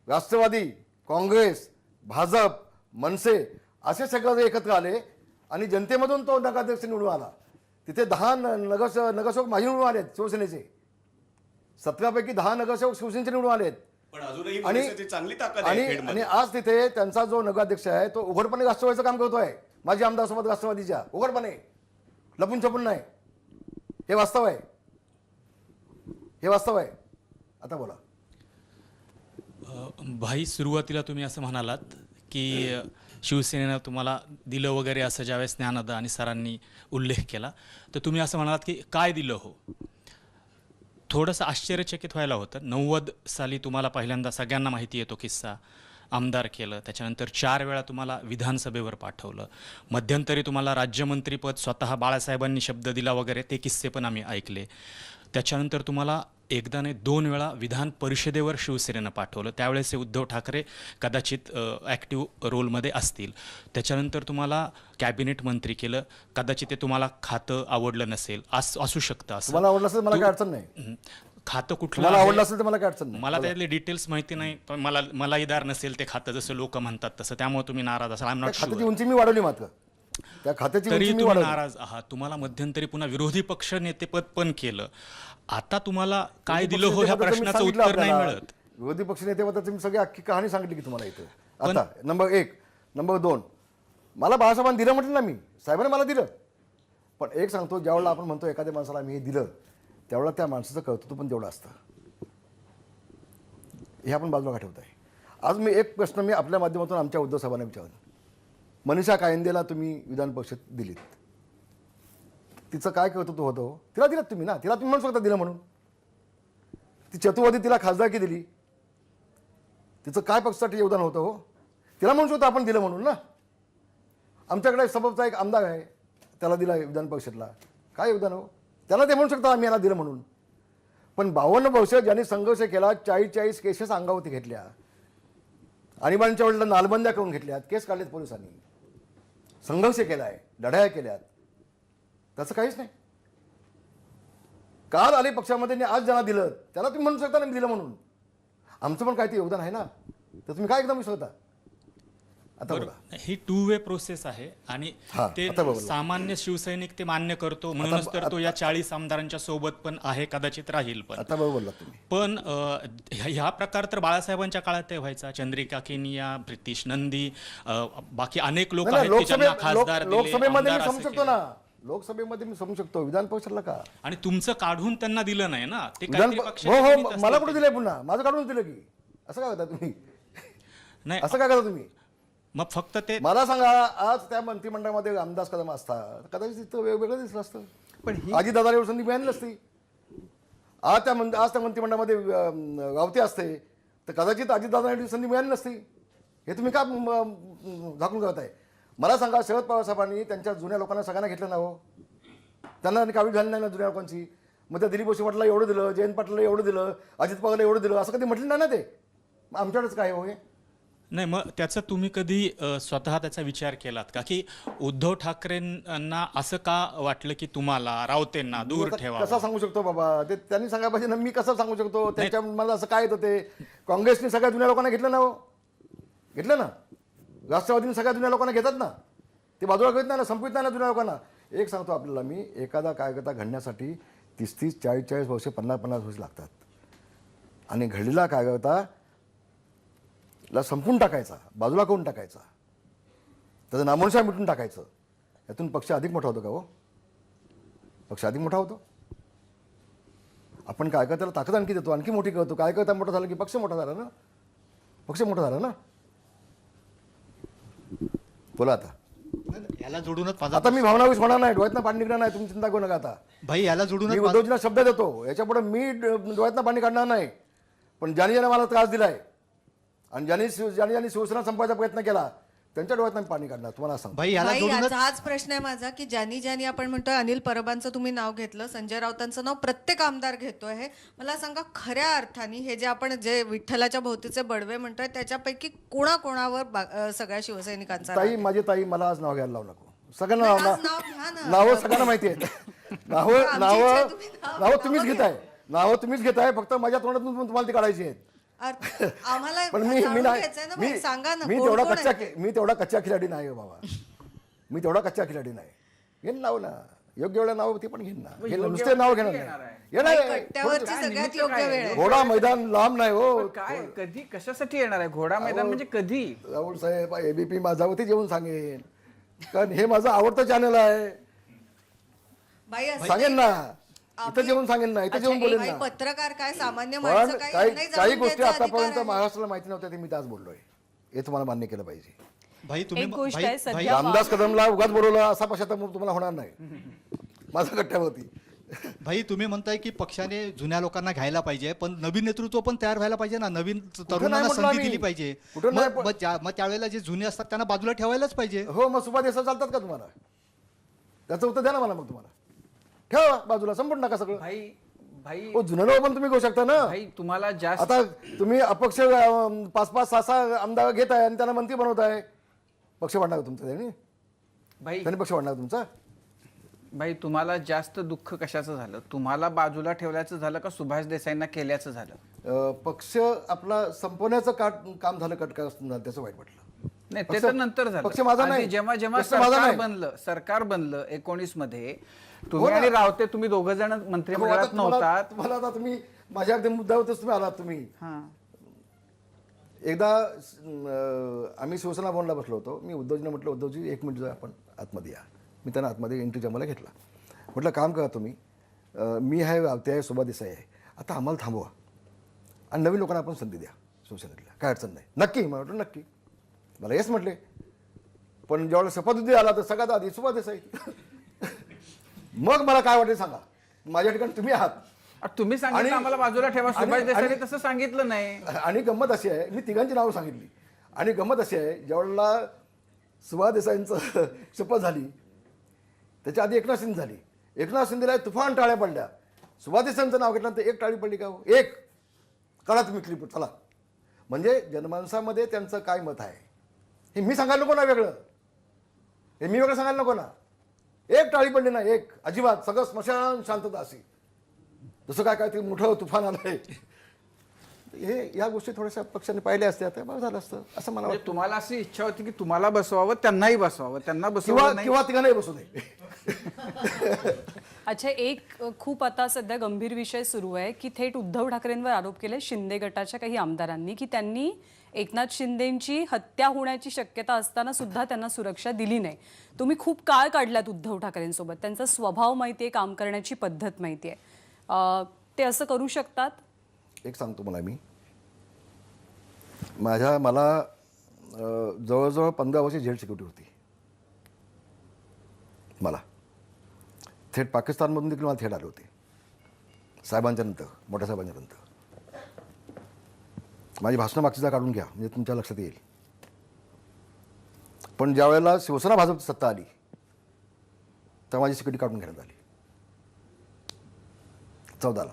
राष्ट्रवादी, काँग्रेस, भाजप, मनसे असे सगळे एकत्र आले आणि जनतेमधून तो नगराध्यक्ष निवडून आला. तिथे 10 नगरसेवक माझे निवडून आलेत शिवसेनेचे. 17 पैकी 10 नगरसेवक शिवसेनेचे निवडून आलेत. पण अजूनही आणि मनसेची चांगली ताकद आहे आणि खेडमध्ये. आज तिथे त्यांचा जो नगराध्यक्ष आहे तो उघडपणे राष्ट्रवादीचं काम करतोय. माझी आमदारसोबत राष्ट्रवादीच्या उघडपणे, लपून छपून नाही. हे वास्तव आहे. आता बोला. भाई सुरुवातीला तुम्ही असं म्हणालात की शिवसेनेनं तुम्हाला दिलं वगैरे असं ज्यावेळेस ज्ञानदा आणि सरांनी उल्लेख केला, तर तुम्ही असं म्हणालात की काय दिलं हो. थोडंसं आश्चर्यचकित व्हायला होतं. 90 साली तुम्हाला पहिल्यांदा सगळ्यांना माहिती आहे तो किस्सा, आमदार केलं, त्याच्यानंतर 4 वेळा तुम्हाला विधानसभेवर पाठवलं, मध्यंतरी तुम्हाला राज्यमंत्रीपद स्वतः बाळासाहेबांनी शब्द दिला वगैरे ते किस्से पण आम्ही ऐकले. त्याच्यानंतर तुम्हाला एकदा नाही 2 वेळा विधान परिषदेवर शिवसेनेनं पाठवलं. त्यावेळेस हे उद्धव ठाकरे कदाचित ॲक्टिव्ह रोलमध्ये असतील. त्याच्यानंतर तुम्हाला कॅबिनेट मंत्री केलं. कदाचित ते तुम्हाला खातं आवडलं नसेल, असू शकतं असं. तुम्हाला आवडलं असेल मला काय अडचण नाही. खातं कुठलं मला आहे? आवडलं असेल तर मला काय अडचण नाही. मला त्यातले डिटेल्स माहिती नाही, पण मलाईदार नसेल ते खातं, जसं लोक म्हणतात तसं, त्यामुळे तुम्ही नाराज असाल. आय एम त्या नॉट खात्याची शुअर. उंची मी वाढवली मात्र. त्या खात्याची तरी उंची मी तुम्ही वाढवली. नाराज आहात. तुम्हाला मध्यंतरी पुन्हा विरोधी पक्ष नेतेपद पण केलं. आता तुम्हाला काय विरोधी दिलं हो ह्या पक्षनेतेपदाचं मी प्रश्नाचं सांगितलं उत्तर नाही आपल्याला. मिळत. विरोधी पक्ष नेतेपदाची मी सगळी अख्खी कहाणी सांगितली की तुम्हाला इथं. आता नंबर 1. नंबर 2, मला बाळासाहेबांनी दिलं म्हटलं ना, मी साहेबांनी मला दिलं. पण एक सांगतो, ज्यावेळेला आपण म्हणतो एखाद्या माणसाला मी हे दिलं, त्यावेळेला त्या माणसाचं कर्तृत्व पण तेवढं असतं. हे आपण बाजूला का ठेवत आहे. आज मी एक प्रश्न मी आपल्या माध्यमातून आमच्या उद्धव साहेबांना विचारला. मनीषा कायंदेला तुम्ही विधान परिषद दिलीत, तिचं काय कर्तृत्व होतं हो? तिला दिलं तुम्ही ना, तिला तुम्ही म्हणू शकता दिलं म्हणून. ती चतुर्वेदी तिला खासदारकी दिली, तिचं काय पक्षासाठी योगदान होतं हो? तिला म्हणू शकतो आपण दिलं म्हणून ना. आमच्याकडे सबबचा एक आमदार आहे, त्याला दिला विधान परिषदला, काय योगदान हो? त्याला ते म्हणू शकता आम्ही याला दिलं म्हणून. पण 52 वर्ष ज्यांनी संघर्ष केला, 40 केसेस अंगावरती घेतल्या, आणीबाणीच्या वेळेला नालबंद्या करून घेतल्यात, केस काढलेत पोलिसांनी, संघर्ष केलाय, लढाया केल्यात, त्याचं काहीच नाही. काल आले पक्षामध्ये आणि आज ज्यांना दिलं त्याला तुम्ही म्हणू शकता ना मी दिलं म्हणून. आमचं पण काहीतरी योगदान आहे ना, तर तुम्ही काय एकदम विसरता? आता बोला. ही 2 वे प्रोसेस आहे आणि हा, ते आता बरोबर. सामान्य शिवसैनिक ते मान्य करतो, म्हणूनच तर तो या 40 आमदारांच्या सोबत पण आहे, कदाचित राहील पण. आता बरोबर बोललात तुम्ही. पण ह्या प्रकार तर बाळासाहेबांच्या काळात ते व्हायचा. चंद्रिका केनिया, प्रितीश नंदी, बाकी अनेक लोक नाही, आहेत की ज्यांना लोकसभे- खासदार दिले, लोकसभेमध्ये आमदार मी समजू असे शकतो केले. ना, लोकसभेमध्ये मी समजू शकतो, विधान परिषदला का? आणि तुमचं काढून त्यांना दिलं नाही ना, ते विधान काहीतरी पक्षाचे हो गणित हो, असतील मला ते. कुठे दिलंय पुन्हा? माझं काढून दिलं की? असं काय करता तुम्ही? नाही, असं काय करता तुम्ही? मग फक्त ते मला सांगा, आज त्या मंत्रिमंडळामध्ये रामदास कदम असतात, कदाचित तिथं वेगवेगळं दिसलं असतं. पण ही आजी दादाला एवढी संधी मिळाली नसती. आज त्या मंत्रिमंडळामध्ये गावते असते, तर कदाचित अजितदादांना एवढी संधी मिळाली नसती. हे तुम्ही का झाकून करत आहे? मला सांगा, शरद पवार साहेबांनी त्यांच्या जुन्या लोकांना सगळ्यांना घेतलं ना हो? त्यांना काळी झाली नाही ना जुन्या लोकांची? मग त्या दिलीप वळसे पाटलाला एवढं दिलं, जयंत पाटलाला एवढं दिलं, अजित पवारला एवढं दिलं, असं कधी म्हटलं नाही ना ते? मग आमच्याकडेच काय हो हे? नाही, मग त्याचा तुम्ही कधी स्वतः त्याचा विचार केलात का, की उद्धव ठाकरेंना असं का वाटलं की तुम्हाला रावतेंना दूर आता ठेवा? कसा सांगू शकतो बाबा? ते त्यांनी सांगायला पाहिजे ना, मी कसं सांगू शकतो? त्यांच्या मला असं काय येतं ते? काँग्रेसने सगळ्या जुन्या लोकांना घेतलं ना हो? घेतलं ना. राष्ट्रवादीने सगळ्या जुन्या लोकांना घेतात ना, ते बाजूला घेत नाही ना, संपवित नाही ना जुन्या लोकांना. एक सांगतो आपल्याला मी, एखादा कार्यकर्ता घडण्यासाठी 30-30, 40-40 वर्ष, 50-50 वर्ष लागतात. आणि घडलेला कार्यकर्ता ला संपून टाकायचा, बाजूला करून टाकायचा, त्याचं नामोनिशान मिटून टाकायचं, यातून पक्ष अधिक मोठा होतो का हो? पक्ष अधिक मोठा होतो. आपण कार्यकर्त्याला ताकद आणखी देतो, आणखी मोठी करतो. कार्यकर्ता मोठा झाला की पक्ष मोठा झाला ना, पक्ष मोठा झाला ना. बोला आता. याला जोडूनच माझा आता मी भावनावीस होणार नाही, डोळ्यातनं पाणी निघणार नाही, तुम्ही चिंता करू नका. आता भाई याला मी जोडूनच उद्धवजींना शब्द देतो, याच्या पुढे मी डोळ्यातनं पाणी काढणार नाही. पण ज्यांनी मला त्रास दिलाय आणि ज्यांनी शिवसेना संपवायचा प्रयत्न केला, त्यांच्या डोळ्यातनं पाणी काढणार, तुम्हाला सांग. भाई याला भाई, जोडूनच याचा हाच प्रश्न आहे माझा की ज्यांनी आपण म्हणतोय, अनिल परबांचं तुम्ही नाव घेतलं, संजय राऊतांचं नाव प्रत्येक आमदार घेतोय. मला सांगा, खऱ्या अर्थाने हे जे आपण जे विठ्ठलाच्या भोवतीचे बडवे म्हणतोय, त्याच्यापैकी कोणाकोणावर सगळ्या शिवसैनिकांचा राग ताई, आहे? माझी ताई, मला आज नाव घ्यायला लावू नको. सगळ्यांना नाही, आज नाव घ्या ना. नावं सगळ्यांना माहिती आहेत. नावं आमची इच्छा नावं आहे तुम्ही नावं तुम्हीच घेताय, नावं तुम्हीच घेताय, फक्त माझ्या तोंडातून तुम्हाला ती काढायची आहेत. आम्हाला पण मी जाणून नाही, घ्यायचंय ना भाई, सांगा ना, मी कोण तेवढा कोण कच्चा आहे? मी तेवढा कच्चा खिलाडी नाही हो बाबा. मी तेवढा कच्चा खिलाडी नाही. घेईन नाव ना, योग्य वेळेला नाव ते पण घेईन ना. नुसते नाव घेणार नाही. येणार भाई, आहे. कट्ट्यावरची काय सगळ्यात निमित्त योग्य काय वेळ आहे. घोडा मैदान लांब नाही हो. काय, कधी, कशासाठी येणार आहे घोडा मैदान? म्हणजे कधी? राहुल साहेब, एबीपी माझावरती जेवून सांगेन, कारण हे माझं आवडतं चॅनल आहे. भाई, असं सांगेन ना, इथं आम्ही- जेवून सांगेन ना, इथं अच्छा, जेवून बोलेन भाई, ना. पत्रकार काय, सामान्य पण माणसं काय, यांनाही काही जाणून गोष्टी घ्यायचा अधिकार आतापर्यंत आहे. महाराष्ट्राला माहिती नव्हत्या, ते मी आज बोललोय. हे तुम्हाला मान्य केलं पाहिजे. भाई तुम्ही एक गोष्ट भाई- आहे, भाई- सध्या रामदास कदमला उगाच बोलवलं असा पश्चाताप तुम्हाला होणार नाही. माझ्या कट्ट्यावरती. भाई तुम्ही म्हणताय की पक्षाने जुन्या लोकांना घ्यायला पाहिजे, पण नवीन नेतृत्व पण तयार व्हायला पाहिजे ना, नवीन तरुणांना म्हटलं संधी आम्ही? दिली पाहिजे. कुठं नाही मग त्यावेळेला जे जुने असतात त्यांना बाजूला ठेवायलाच पाहिजे. हो, मग सुभाष देसाई चालतात का तुम्हाला? त्याचं उत्तर द्या ना मला. मग तुम्हाला ठेवा बाजूला, संपूर्ण नका सगळं. भाई, भाई हो जुनं नाव पण तुम्ही घेऊ शकता ना. भाई तुम्हाला जास्त आता तुम्ही अपक्ष 5-5, 6-6 आमदार घेत आहे आणि त्यांना मंत्री बनवताय. पक्ष वाढणार का तुमचा त्यांनी? भाई त्यांनी पक्ष वाढणार तुमचा? भाई तुम्हाला जास्त दुःख कशाचं झालं? तुम्हाला बाजूला ठेवल्याचं झालं का सुभाष देसाईंना केल्याचं झालं? पक्ष आपला संपवण्याचं काम झालं कटका त्याचं वाईट वाटलं. नाही ते तर नंतर झालं. पक्ष माझा आधी नाही. जेव्हा जेव्हा पक्ष माझा सरकार नाही. बनलं, सरकार बनलं 19 मध्ये हो तुम्ही ना. आणि रावते तुम्ही दोघं जण मंत्रिमंडळात नव्हतात. तुम्हाला आता तुम्ही माझ्या अगदी मुद्द्यावरच तुम्ही आलात. तुम्ही हा एकदा आम्ही शिवसेना भवनला बसलो होतो. मी उद्धवजींना म्हटलं, उद्धवजी 1 मिनिट आपण आतमध्ये या. मी त्यांना आतमध्ये एंट्री जमाला घेतला. म्हटलं काम करा तुम्ही, मी आहे, रावते आहे, सुभा देसाई आहे, आता आम्हाला थांबवा आणि नवीन लोकांना आपण संधी द्या शिवसेनेतल्या, काय अडचण नाही. नक्की? मला म्हटलं नक्की. मला येस म्हटले. पण ज्यावेळेला शपथविधी आला तर सगळ्यात आधी सुभा देसाई. मग मला काय वाटते सांगा, माझ्या ठिकाणी तुम्ही आहात. तुम्ही सांगितलं आणि- आम्हाला बाजूला ठेवा. आणि- सुभाष देसाईंनी आणि- तसं सांगितलं नाही. आणि गंमत अशी आहे, मी तिघांची नावं सांगितली आणि गंमत अशी आहे, ज्यावेळेला सुभा देसाईंचं शपथ झाली त्याच्या आधी एकनाथ शिंदे झाली. एकनाथ शिंदेला तुफान टाळ्या पडल्या. सुभा देसाईंचं नाव घेतल्यानंतर एक टाळी पडली का हो? एक. कळा तुम्ही क्लिप चला. म्हणजे जनमानसामध्ये त्यांचं काय मत आहे हे मी सांगायला नको ना वेगळं, हे मी वेगळं सांगायला नको ना. एक टाळी पडली ना, एक. अजिबात सगळं स्मशान शांतता अशी. जसं काय ते मोठं तुफान आलंय. हे या गोष्टी थोड्याशा पक्षाने पाहिल्या असत्या तर बरं झालं असतं असं मला म्हणजे वाटतं. तुम्हाला अशी इच्छा होती की तुम्हाला बसवावं, त्यांनाही बसवावं, त्यांना किंवा बसवावं नाही. किंवा तिघांनाही बसू दे. अच्छा, एक खूप आता सध्या गंभीर विषय सुरू आहे की थेट उद्धव ठाकरेंवर आरोप केले शिंदे गटाच्या काही आमदारांनी की त्यांनी एकनाथ शिंदेंची हत्या होण्याची शक्यता असताना सुद्धा त्यांना सुरक्षा दिली नाही. तुम्ही खूप काळ काढलात उद्धव ठाकरेंसोबत, त्यांचा स्वभाव माहिती आहे, काम करण्याची पद्धत माहिती आहे, ते असं करू शकतात? एक सांगतो मला मला जवळजवळ 15 वर्ष जेल सिक्युरिटी होती. मला थेट पाकिस्तानमधून देखील मला थेट आले होते साहेबांच्या नंतर, मोठ्या साहेबांच्या नंतर. माझी भाषणं मागची काढून घ्या म्हणजे तुमच्या लक्षात येईल. पण ज्या वेळेला शिवसेना भाजपची सत्ता आली तेव्हा माझी सिक्युरिटी काढून घेण्यात आली 14ला.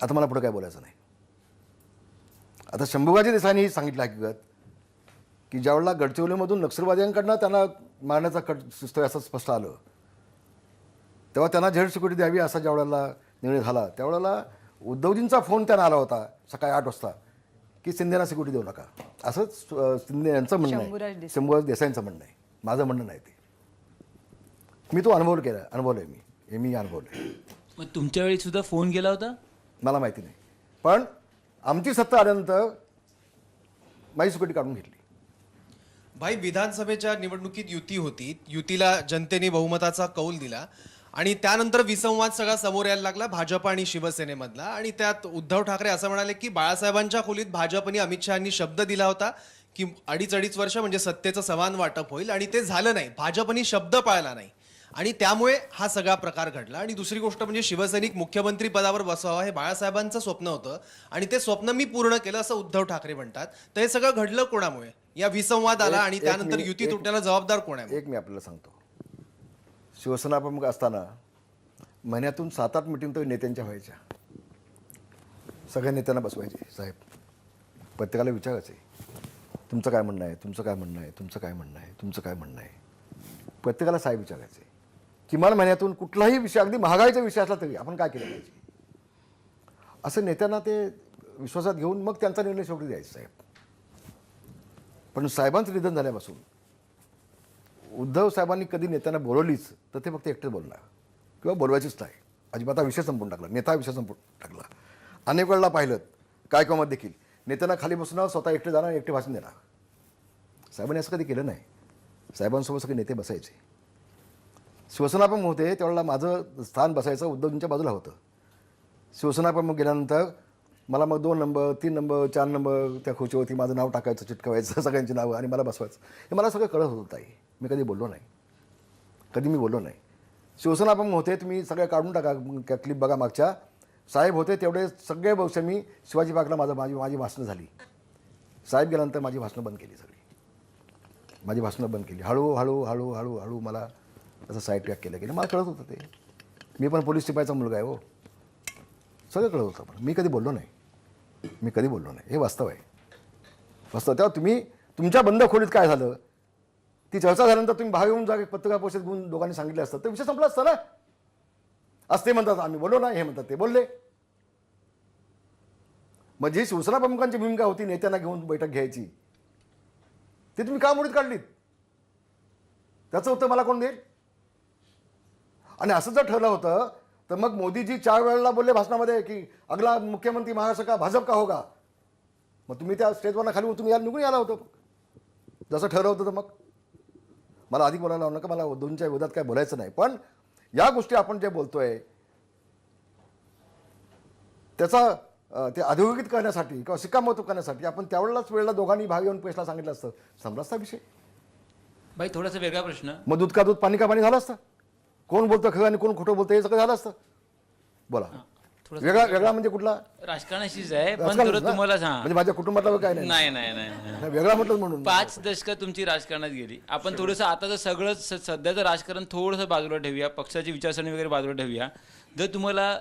आता मला पुढे काय बोलायचं नाही. आता शंभूराजे देसाईंनी सांगितलं हकीकत की ज्यावेळेला गडचिरोलीमधून नक्षलवाद्यांकडनं त्यांना मारण्याचा कट सुचतोय असं स्पष्ट आलं तेव्हा त्यांना झेड सिक्युरिटी द्यावी असा ज्यावेळेला निर्णय झाला त्यावेळेला उद्धवजींचा फोन त्यांना आला होता सकाळी 8 वाजता की शिंदेना सिक्युरिटी देऊ नका. असंच शिंदे यांचं म्हणणं आहे, शंभूराज देसाईंचं म्हणणं आहे, माझं म्हणणं नाही. ते मी तो अनुभवलं आहे मी अनुभवलं. मग तुमच्या वेळी सुद्धा फोन गेला होता? मला माहिती नाही, पण आमची सत्ता आल्यानंतर माझी सिक्युरिटी काढून घेतली. भाई, विधानसभेच्या निवडणुकीत युती होती, युतीला जनतेने बहुमताचा कौल दिला आणि त्यानंतर विसंवाद सगळा समोर यायला लागला भाजप आणि शिवसेनेमधला. आणि त्यात उद्धव ठाकरे असं म्हणाले की बाळासाहेबांच्या खोलीत भाजपने अमित शहानी शब्द दिला होता की 2.5 वर्ष म्हणजे सत्तेचं समान वाटप होईल आणि ते झालं नाही. भाजपने शब्द पाळला नाही आणि त्यामुळे हा सगळा प्रकार घडला. आणि दुसरी गोष्ट म्हणजे शिवसैनिक मुख्यमंत्री पदावर बसावा हे बाळासाहेबांचं स्वप्न होतं आणि ते स्वप्न मी पूर्ण केलं असं उद्धव ठाकरे म्हणतात. तर हे सगळं घडलं कोणामुळे? या विसंवाद आला आणि त्यानंतर युती तुटण्याला जबाबदार कोण आहे? एक मी आपल्याला सांगतो, शिवसेना प्रमुख असताना महिन्यातून 7-8 मिटिंग तर नेत्यांच्या व्हायच्या. सगळ्या नेत्यांना बसवायचे. साहेब प्रत्येकाला विचारायचे तुमचं काय म्हणणं आहे, तुमचं काय म्हणणं आहे, तुमचं काय म्हणणं आहे, तुमचं काय म्हणणं आहे. प्रत्येकाला साहेब विचारायचे. किमान महिन्यातून कुठलाही विषय, अगदी महागाईचा विषय असला तरी आपण काय केलं पाहिजे असं नेत्यांना ते विश्वासात घेऊन मग त्यांचा निर्णय शेवटी द्यायचा. साहेब पण साहेबांचं निधन झाल्यापासून उद्धव साहेबांनी कधी नेत्यांना बोलवलीच तर ते फक्त एकटेच बोलणार किंवा बोलवायचीच नाही. अजिबात विषय संपून टाकला, नेता विषय संपून टाकला. अनेक वेळेला पाहिलं कार्यक्रमात देखील नेत्यांना खाली बसणार, स्वतः एकटे जाणार, एकटे भाषण देणार. साहेबांनी असं कधी केलं नाही. साहेबांसोबत सगळे नेते बसायचे. शिवसेना प्रमुख होते त्यावेळेला माझं स्थान बसायचं उद्धवजींच्या बाजूला होतं. शिवसेना प्रमुख गेल्यानंतर मला मग 2 नंबर 3 नंबर 4 नंबर त्या खुर्चीवरती माझं नाव टाकायचं, चिटकवायचं सगळ्यांची नावं आणि मला बसवायचं. हे मला सगळं कळत होतं. ताई मी कधी बोललो नाही. शिवसेना प्रमुख होते, तुम्ही सगळे काढून टाका क्लिप बघा मागच्या. साहेब होते तेवढे सगळे वर्ष मी शिवाजी पार्कला माझी भाषणं झाली. साहेब गेल्यानंतर माझी भाषणं बंद केली. हळूहळू मला असं साईड ट्रॅक केलं मला कळत होतं ते. मी पण पोलीस शिपाईचा मुलगा आहे हो, सगळं कळत होतं. पण मी कधी बोललो नाही, हे वास्तव आहे. वास्तव. तेव्हा तुम्ही तुमच्या बंद खोलीत काय झालं, ती चर्चा झाल्यानंतर तुम्ही बाहेर येऊन जा पत्रकार परिषद घेऊन दोघांनी सांगितलं असतं तर विषय संपला असता ना. आज ते म्हणतात आम्ही बोललो ना, हे म्हणतात ते बोलले. मग जी शिवसेना प्रमुखांची भूमिका होती नेत्यांना घेऊन बैठक घ्यायची, ते तुम्ही का मोडीत काढलीत? त्याचं उत्तर मला कोण देईल? आणि असं जर ठरलं होतं तर मग मोदीजी 4 वेळेला बोलले भाषणामध्ये की अगला मुख्यमंत्री महाराष्ट्र का भाजप का होगा. मग तुम्ही त्या स्टेजवरनं खाली तुम्ही याला निघून यायला होतं जसं ठरलं होतं. तर मग मला आधी बोलायला लावू नका, मला दोनच्या विरोधात काय बोलायचं नाही. पण या गोष्टी आपण जे बोलतोय त्याचा ते अधोरेखित करण्यासाठी किंवा शिक्कामोर्तब करण्यासाठी आपण त्यावेळेलाच वेळेला दोघांनी भाग येऊन पेशला सांगितलं असतं, संपला असता विषय. भाई थोडासा वेगळा प्रश्न. मग दूध का दूध पाणी का पाणी झालं असतं. कोण बोलतं खरं आणि कोण खोटं बोलतं हे सगळं झालं असतं. बोला. वेगळा म्हणजे कुठला? राजकारणाशीच आहे, पण राजकारणच थोडं ना? तुम्हाला सांग. म्हणजे माझ्या कुटुंबातला काय नाही नाही नाही नाही नाही, वेगळा म्हटलं म्हणून 5 दशकं तुमची राजकारणात गेली. आपण थोडंसं आताचं सगळं सध्याचं राजकारण थोडंसं बाजूला ठेवूया, पक्षाची विचारसरणी वगैरे बाजूला ठेवूया. जर तुम्हाला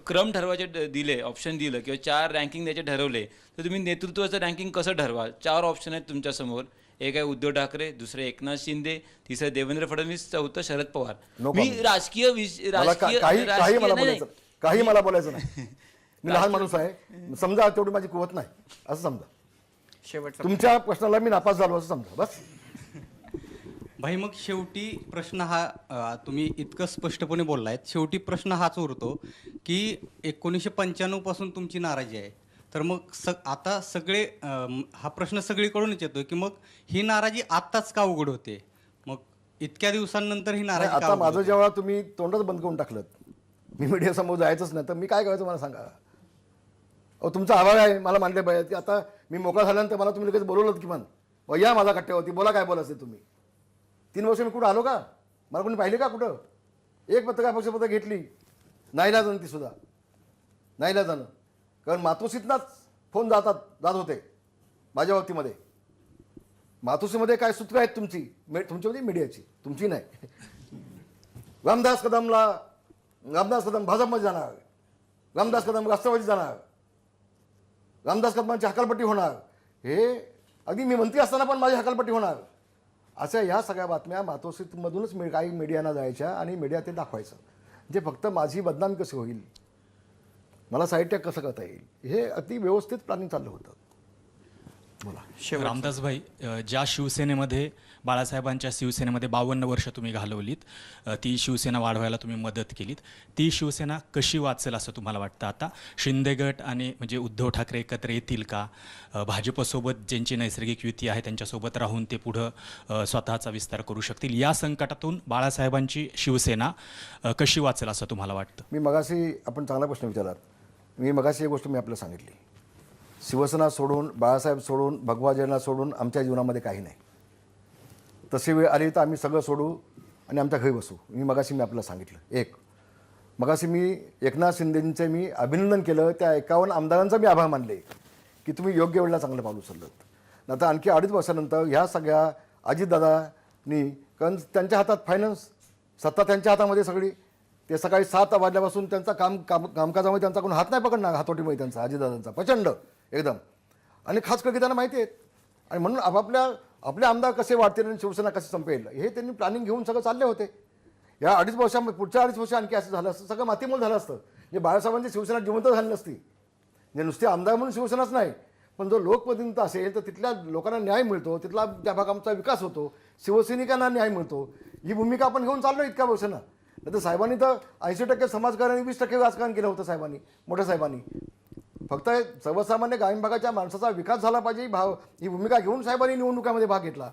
क्रम ठरवायचे दिले, ऑप्शन दिलं किंवा 4 रँकिंग द्यायचे ठरवले, तर तुम्ही नेतृत्वाचं रँकिंग कसं ठरवाल? 4 ऑप्शन आहेत तुमच्यासमोर. एक आहे उद्धव ठाकरे, दुसरे एकनाथ शिंदे, तिसरं देवेंद्र फडणवीस, चौथं शरद पवार. No मी comment. राजकीय मला काही मला बोलायचं नाही. मी लहान माणूस आहे, समजा तेवढी माझी कुवत नाही असं समजा. शेवटचा तुमच्या प्रश्नाला मी नापास झालो असं समजा बस. भाई मग शेवटी प्रश्न हा तुम्ही इतकं स्पष्टपणे बोललायत, शेवटी प्रश्न हाच उरतो की 1995 पासून तुमची नाराजी आहे. तर मग आता सगळे हा प्रश्न सगळीकडूनच येतो की मग ही नाराजी आत्ताच का उघड होते? मग इतक्या दिवसांनंतर ही नाराजी का आता उघड माझं होते? जेव्हा तुम्ही तोंडच बंद करून टाकलं, मी मीडियासमोर जायचंच नाही, तर मी काय करायचं मला सांगा. अहो तुमचा आभार आहे, मला मानले पाहिजे की आता मी मोकळा झाल्यानंतर मला तुम्ही लगेच बोलवलं किमान या माझा कट्ट्यावरती बोला काय बोलायचं तुम्ही. 3 वर्ष मी कुठं आलो का? मला कोणी पाहिले का कुठं? एक पत्रकार परिषद घेतली नाहीला जाणं, ती सुद्धा नाहीला जाणं, कारण मातोश्रीतनाच फोन जात होते माझ्या बाबतीमध्ये. मातोश्रीमध्ये काय सूत्र आहेत तुमच्यामध्ये मीडियाची, तुमची नाही. रामदास कदम भाजपमध्ये जाणार, रामदास कदम राष्ट्रवादीत जाणार, रामदास कदमांची हकालपट्टी होणार, हे अगदी मी मंत्री असताना पण माझी हकालपट्टी होणार, अशा या सगळ्या बातम्या मातोश्रीमधूनच काही मीडियाना जायच्या आणि मीडिया ते दाखवायचं. म्हणजे फक्त माझी बदनामी कशी होईल, मला साईड टॅग कसं करता येईल, हे अति व्यवस्थित प्लॅनिंग चाललं होतं. बोला. रामदासभाई, ज्या शिवसेनेमध्ये बाळासाहेबांच्या शिवसेनेमध्ये 52 वर्ष तुम्ही घालवलीत, ती शिवसेना वाढवायला तुम्ही मदत केलीत, ती शिवसेना कशी वाचेल असं तुम्हाला वाटतं? आता शिंदे गट आणि म्हणजे उद्धव ठाकरे एकत्र येतील का? भाजपसोबत ज्यांची नैसर्गिक युती आहे त्यांच्यासोबत राहून ते पुढं स्वतःचा विस्तार करू शकतील? या संकटातून बाळासाहेबांची शिवसेना कशी वाचेल असं तुम्हाला वाटतं? मी मगाशी, आपण चांगला प्रश्न विचारलात. मी मगाशी एक गोष्ट मी आपल्याला सांगितली, शिवसेना सोडून, बाळासाहेब सोडून, भगवाजयना सोडून आमच्या जीवनामध्ये काही नाही. तशी वेळ आली तर आम्ही सगळं सोडू आणि आमच्या घरी बसू. मी आपल्याला सांगितलं. मगाशी मी एकनाथ शिंदेंचे मी अभिनंदन केलं, त्या 51 आमदारांचा मी आभार मानले की तुम्ही योग्य वेळेला चांगलं पाऊल उचललं. आता आणखी 2.5 वर्षानंतर ह्या सगळ्या अजितदादांनी, कारण त्यांच्या हातात फायनान्स सत्ता, त्यांच्या हातामध्ये सगळी, ते सकाळी 7 वाजल्यापासून त्यांचा कामकाजामध्ये त्यांचा कोण हात नाही पकडणार, हातोटीमध्ये त्यांचा अजितदादांचा प्रचंड एकदम, आणि खास करून त्यांना माहिती आहेत. आणि म्हणून आपले आमदार कसे वाढतील आणि शिवसेना कशी संपेल हे त्यांनी प्लॅनिंग घेऊन सगळं चालले होते. या 2.5 वर्षामध्ये पुढच्या 2.5 वर्ष आणखी असं झालं असतं, सगळं मातीमोल झालं असतं. म्हणजे बाळासाहेबांची शिवसेना जिवंत झाली नसती. म्हणजे नुसते आमदार म्हणून शिवसेनाच नाही, पण जो लोकप्रतिनिधी असेल तर तिथल्या लोकांना न्याय मिळतो, तिथला त्या भागाचा विकास होतो, शिवसैनिकांना न्याय मिळतो. ही भूमिका आपण घेऊन चाललो इतक्या वर्षानं. नाही तर साहेबांनी तर 80% समाजकारण आणि 20% राजकारण केलं होतं साहेबांनी, मोठ्या साहेबांनी. फक्त सर्वसामान्य ग्रामीण भागाच्या माणसाचा विकास झाला पाहिजे ही भूमिका घेऊन साहेबांनी निवडणुकीमध्ये भाग घेतला.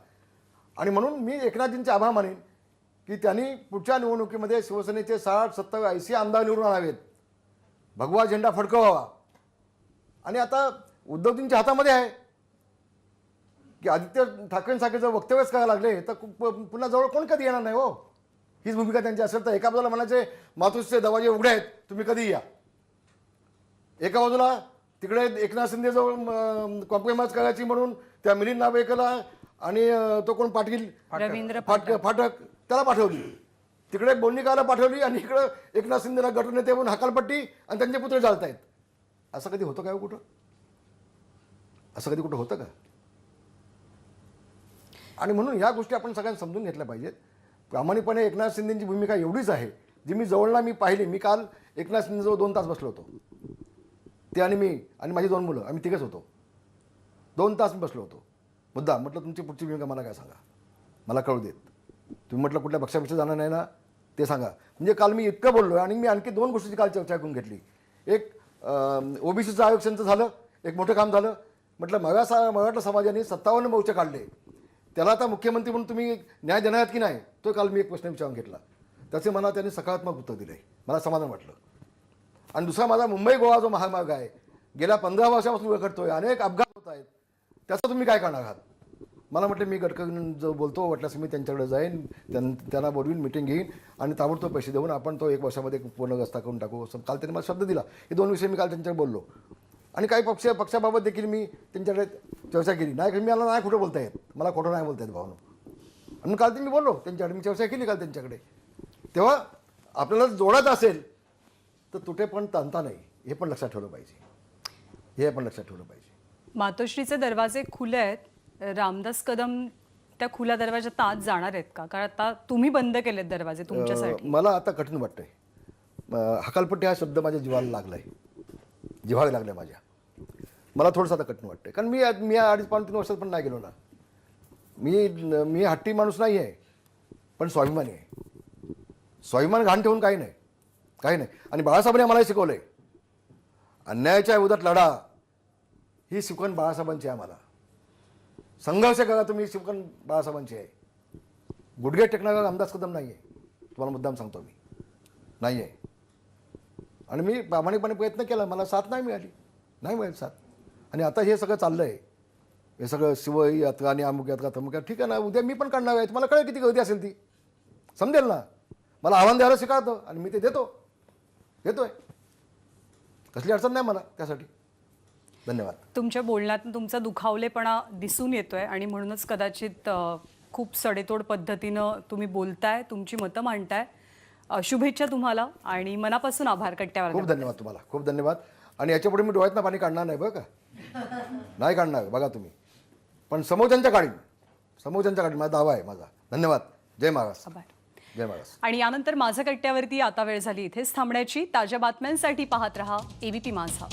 आणि म्हणून मी एकनाथजींचे आभार मानेन की त्यांनी पुढच्या निवडणुकीमध्ये शिवसेनेचे 60, 70, 80 आमदार निवडून आणावेत, भगवा झेंडा फडकवावा. आणि आता उद्धवजींच्या हातामध्ये आहे की आदित्य ठाकरेंसारखे जर वक्तव्यच करायला लागले तर पुन्हा जवळ कोण कधी येणार नाही हो. हीच भूमिका त्यांची असेल तर एका बाजूला म्हणायचे मातोश्रीचे दरवाजे उघडे आहेत, तुम्ही कधी या. एका बाजूला तिकडे एकनाथ शिंदेजवळ कॉम्प्रोमाइज करायची म्हणून त्या मिलिंद नार्वेकरला आणि तो कोण पाटील रवींद्र फाटक त्याला पाठवली. तिकडे बोलणीकाला पाठवली आणि इकडं एकनाथ शिंदेला गटनेते म्हणून हकालपट्टी आणि त्यांचे पुत्र चालतायत. असं कधी होतं काय हो कुठं? असं कधी कुठं होतं का? आणि म्हणून ह्या गोष्टी आपण सगळ्यांनी समजून घेतल्या पाहिजेत. प्रामाणिकपणे एकनाथ शिंदेची भूमिका एवढीच आहे जी मी जवळला मी पाहिली. मी काल एकनाथ शिंदेजवळ 2 तास बसलो होतो. ते आणि मी आणि माझी 2 मुलं, आम्ही तिघेच होतो. 2 तास मी बसलो होतो. मुद्दा म्हटलं तुमची पुढची भूमिका मला काय सांगा, मला कळू देत. तुम्ही म्हटलं कुठल्या पक्षापेक्षा जाणार नाही ना ते सांगा. म्हणजे काल मी इतकं बोललो आणि मी आणखी 2 गोष्टीची काल चर्चा करून घेतली. एक ओबीसीचं आरक्षणचं झालं, एक मोठं काम झालं. म्हटलं मराठा समाजाने 57 मोर्चे काढले, त्याला आता मुख्यमंत्री म्हणून तुम्ही न्याय देणार आहात की नाही, तो काल मी एक प्रश्न विचारून घेतला. त्याचे मला त्यांनी सकारात्मक उत्तर दिले, मला समाधान वाटलं. आणि दुसरा माझा मुंबई गोवा जो महामार्ग आहे, गेल्या 15 वर्षापासून रखडतोय, अनेक अपघात होत आहेत, त्याचं तुम्ही काय करणार आहात? मला म्हटलं मी गडकरी जो बोलतो वाटल्यास मी त्यांच्याकडे जाईन, त्यांना बोलवीन, मिटिंग घेईन आणि ताबडतोब पैसे देऊन आपण तो 1 वर्षामध्ये पूर्ण रस्ता करून टाकू. असं काल त्यांनी मला शब्द दिला. हे 2 विषय मी काल त्यांच्याकडे बोललो. आणि काही पक्षाबाबत देखील मी त्यांच्याकडे चर्चा केली. नाही मला नाही खोटं बोलता येत, मला खोटं नाही बोलता येत भावनो. आणि काल ते मी बोललो त्यांच्याकडे, मी चर्चा केली काल त्यांच्याकडे. तेव्हा आपल्याला जोडायचं असेल तर तुटे पण ताणता नाही, हे पण लक्षात ठेवलं पाहिजे. हे पण लक्षात ठेवलं पाहिजे. मातोश्रीचे दरवाजे खुले आहेत. रामदास कदम त्या खुल्या दरवाजात आत जाणार आहेत का? कारण आता तुम्ही बंद केलेत दरवाजे तुमच्यासाठी. मला आता कठीण वाटतंय. हकालपट्टी हा शब्द माझ्या जिव्हाळा लागलाय, जिव्हाळा लागलाय माझ्या. मला थोडंसं आता कठीण वाटतंय. कारण मी 2.5-3 वर्षात पण नाही गेलो ना. मी हट्टी माणूस नाही आहे, पण स्वाभिमानी आहे. स्वाभिमान घाण ठेवून काही नाही, काही नाही. आणि बाळासाहेबांनी आम्हाला शिकवलंय, अन्यायाच्या विरोधात लढा ही शिकवण बाळासाहेबांची आहे. आम्हाला संघर्ष करा तुम्ही, शिकवण बाळासाहेबांची आहे. गुडघे टेकणारा रामदास कदम नाही आहे, तुम्हाला मुद्दाम सांगतो मी, नाही आहे. आणि मी प्रामाणिकपणे प्रयत्न केला, मला साथ नाही मिळाली, नाही मिळाली साथ. आणि आता हे सगळं चाललं आहे, हे सगळं शिवई यात्रा आणि अमुक यात्रा तमुक यात्रा, ठीक आहे ना, उद्या मी पण काढणार आहे. तुम्हाला कळेल किती गर्दी असेल ती, समजेल ना. मला आव्हान द्यायला शिकावतं आणि मी ते देतोय. कसली अडचण नाही मला त्यासाठी. धन्यवाद. तुमच्या बोलण्यात तुमचा दुखावलेपणा दिसून येतोय आणि म्हणूनच कदाचित खूप सडेतोड पद्धतीनं तुम्ही बोलताय, तुमची मतं मांडताय. शुभेच्छा तुम्हाला आणि मनापासून आभार कट्ट्यावर. खूप धन्यवाद तुम्हाला, खूप धन्यवाद. आणि याच्यापुढे मी डोळ्यातनं पाणी काढणार नाही बरं का, नाही काढणार बघा तुम्ही. पण समोरच्यांच्या काढीन, माझा दावा आहे माझा. धन्यवाद. जय महाराज. आभार. जय महाराज. आणि यानंतर माझ्या कट्ट्यावरती आता वेळ झाली इथेच थांबण्याची. ताज्या बातम्यांसाठी पाहत रहा ABP माझा.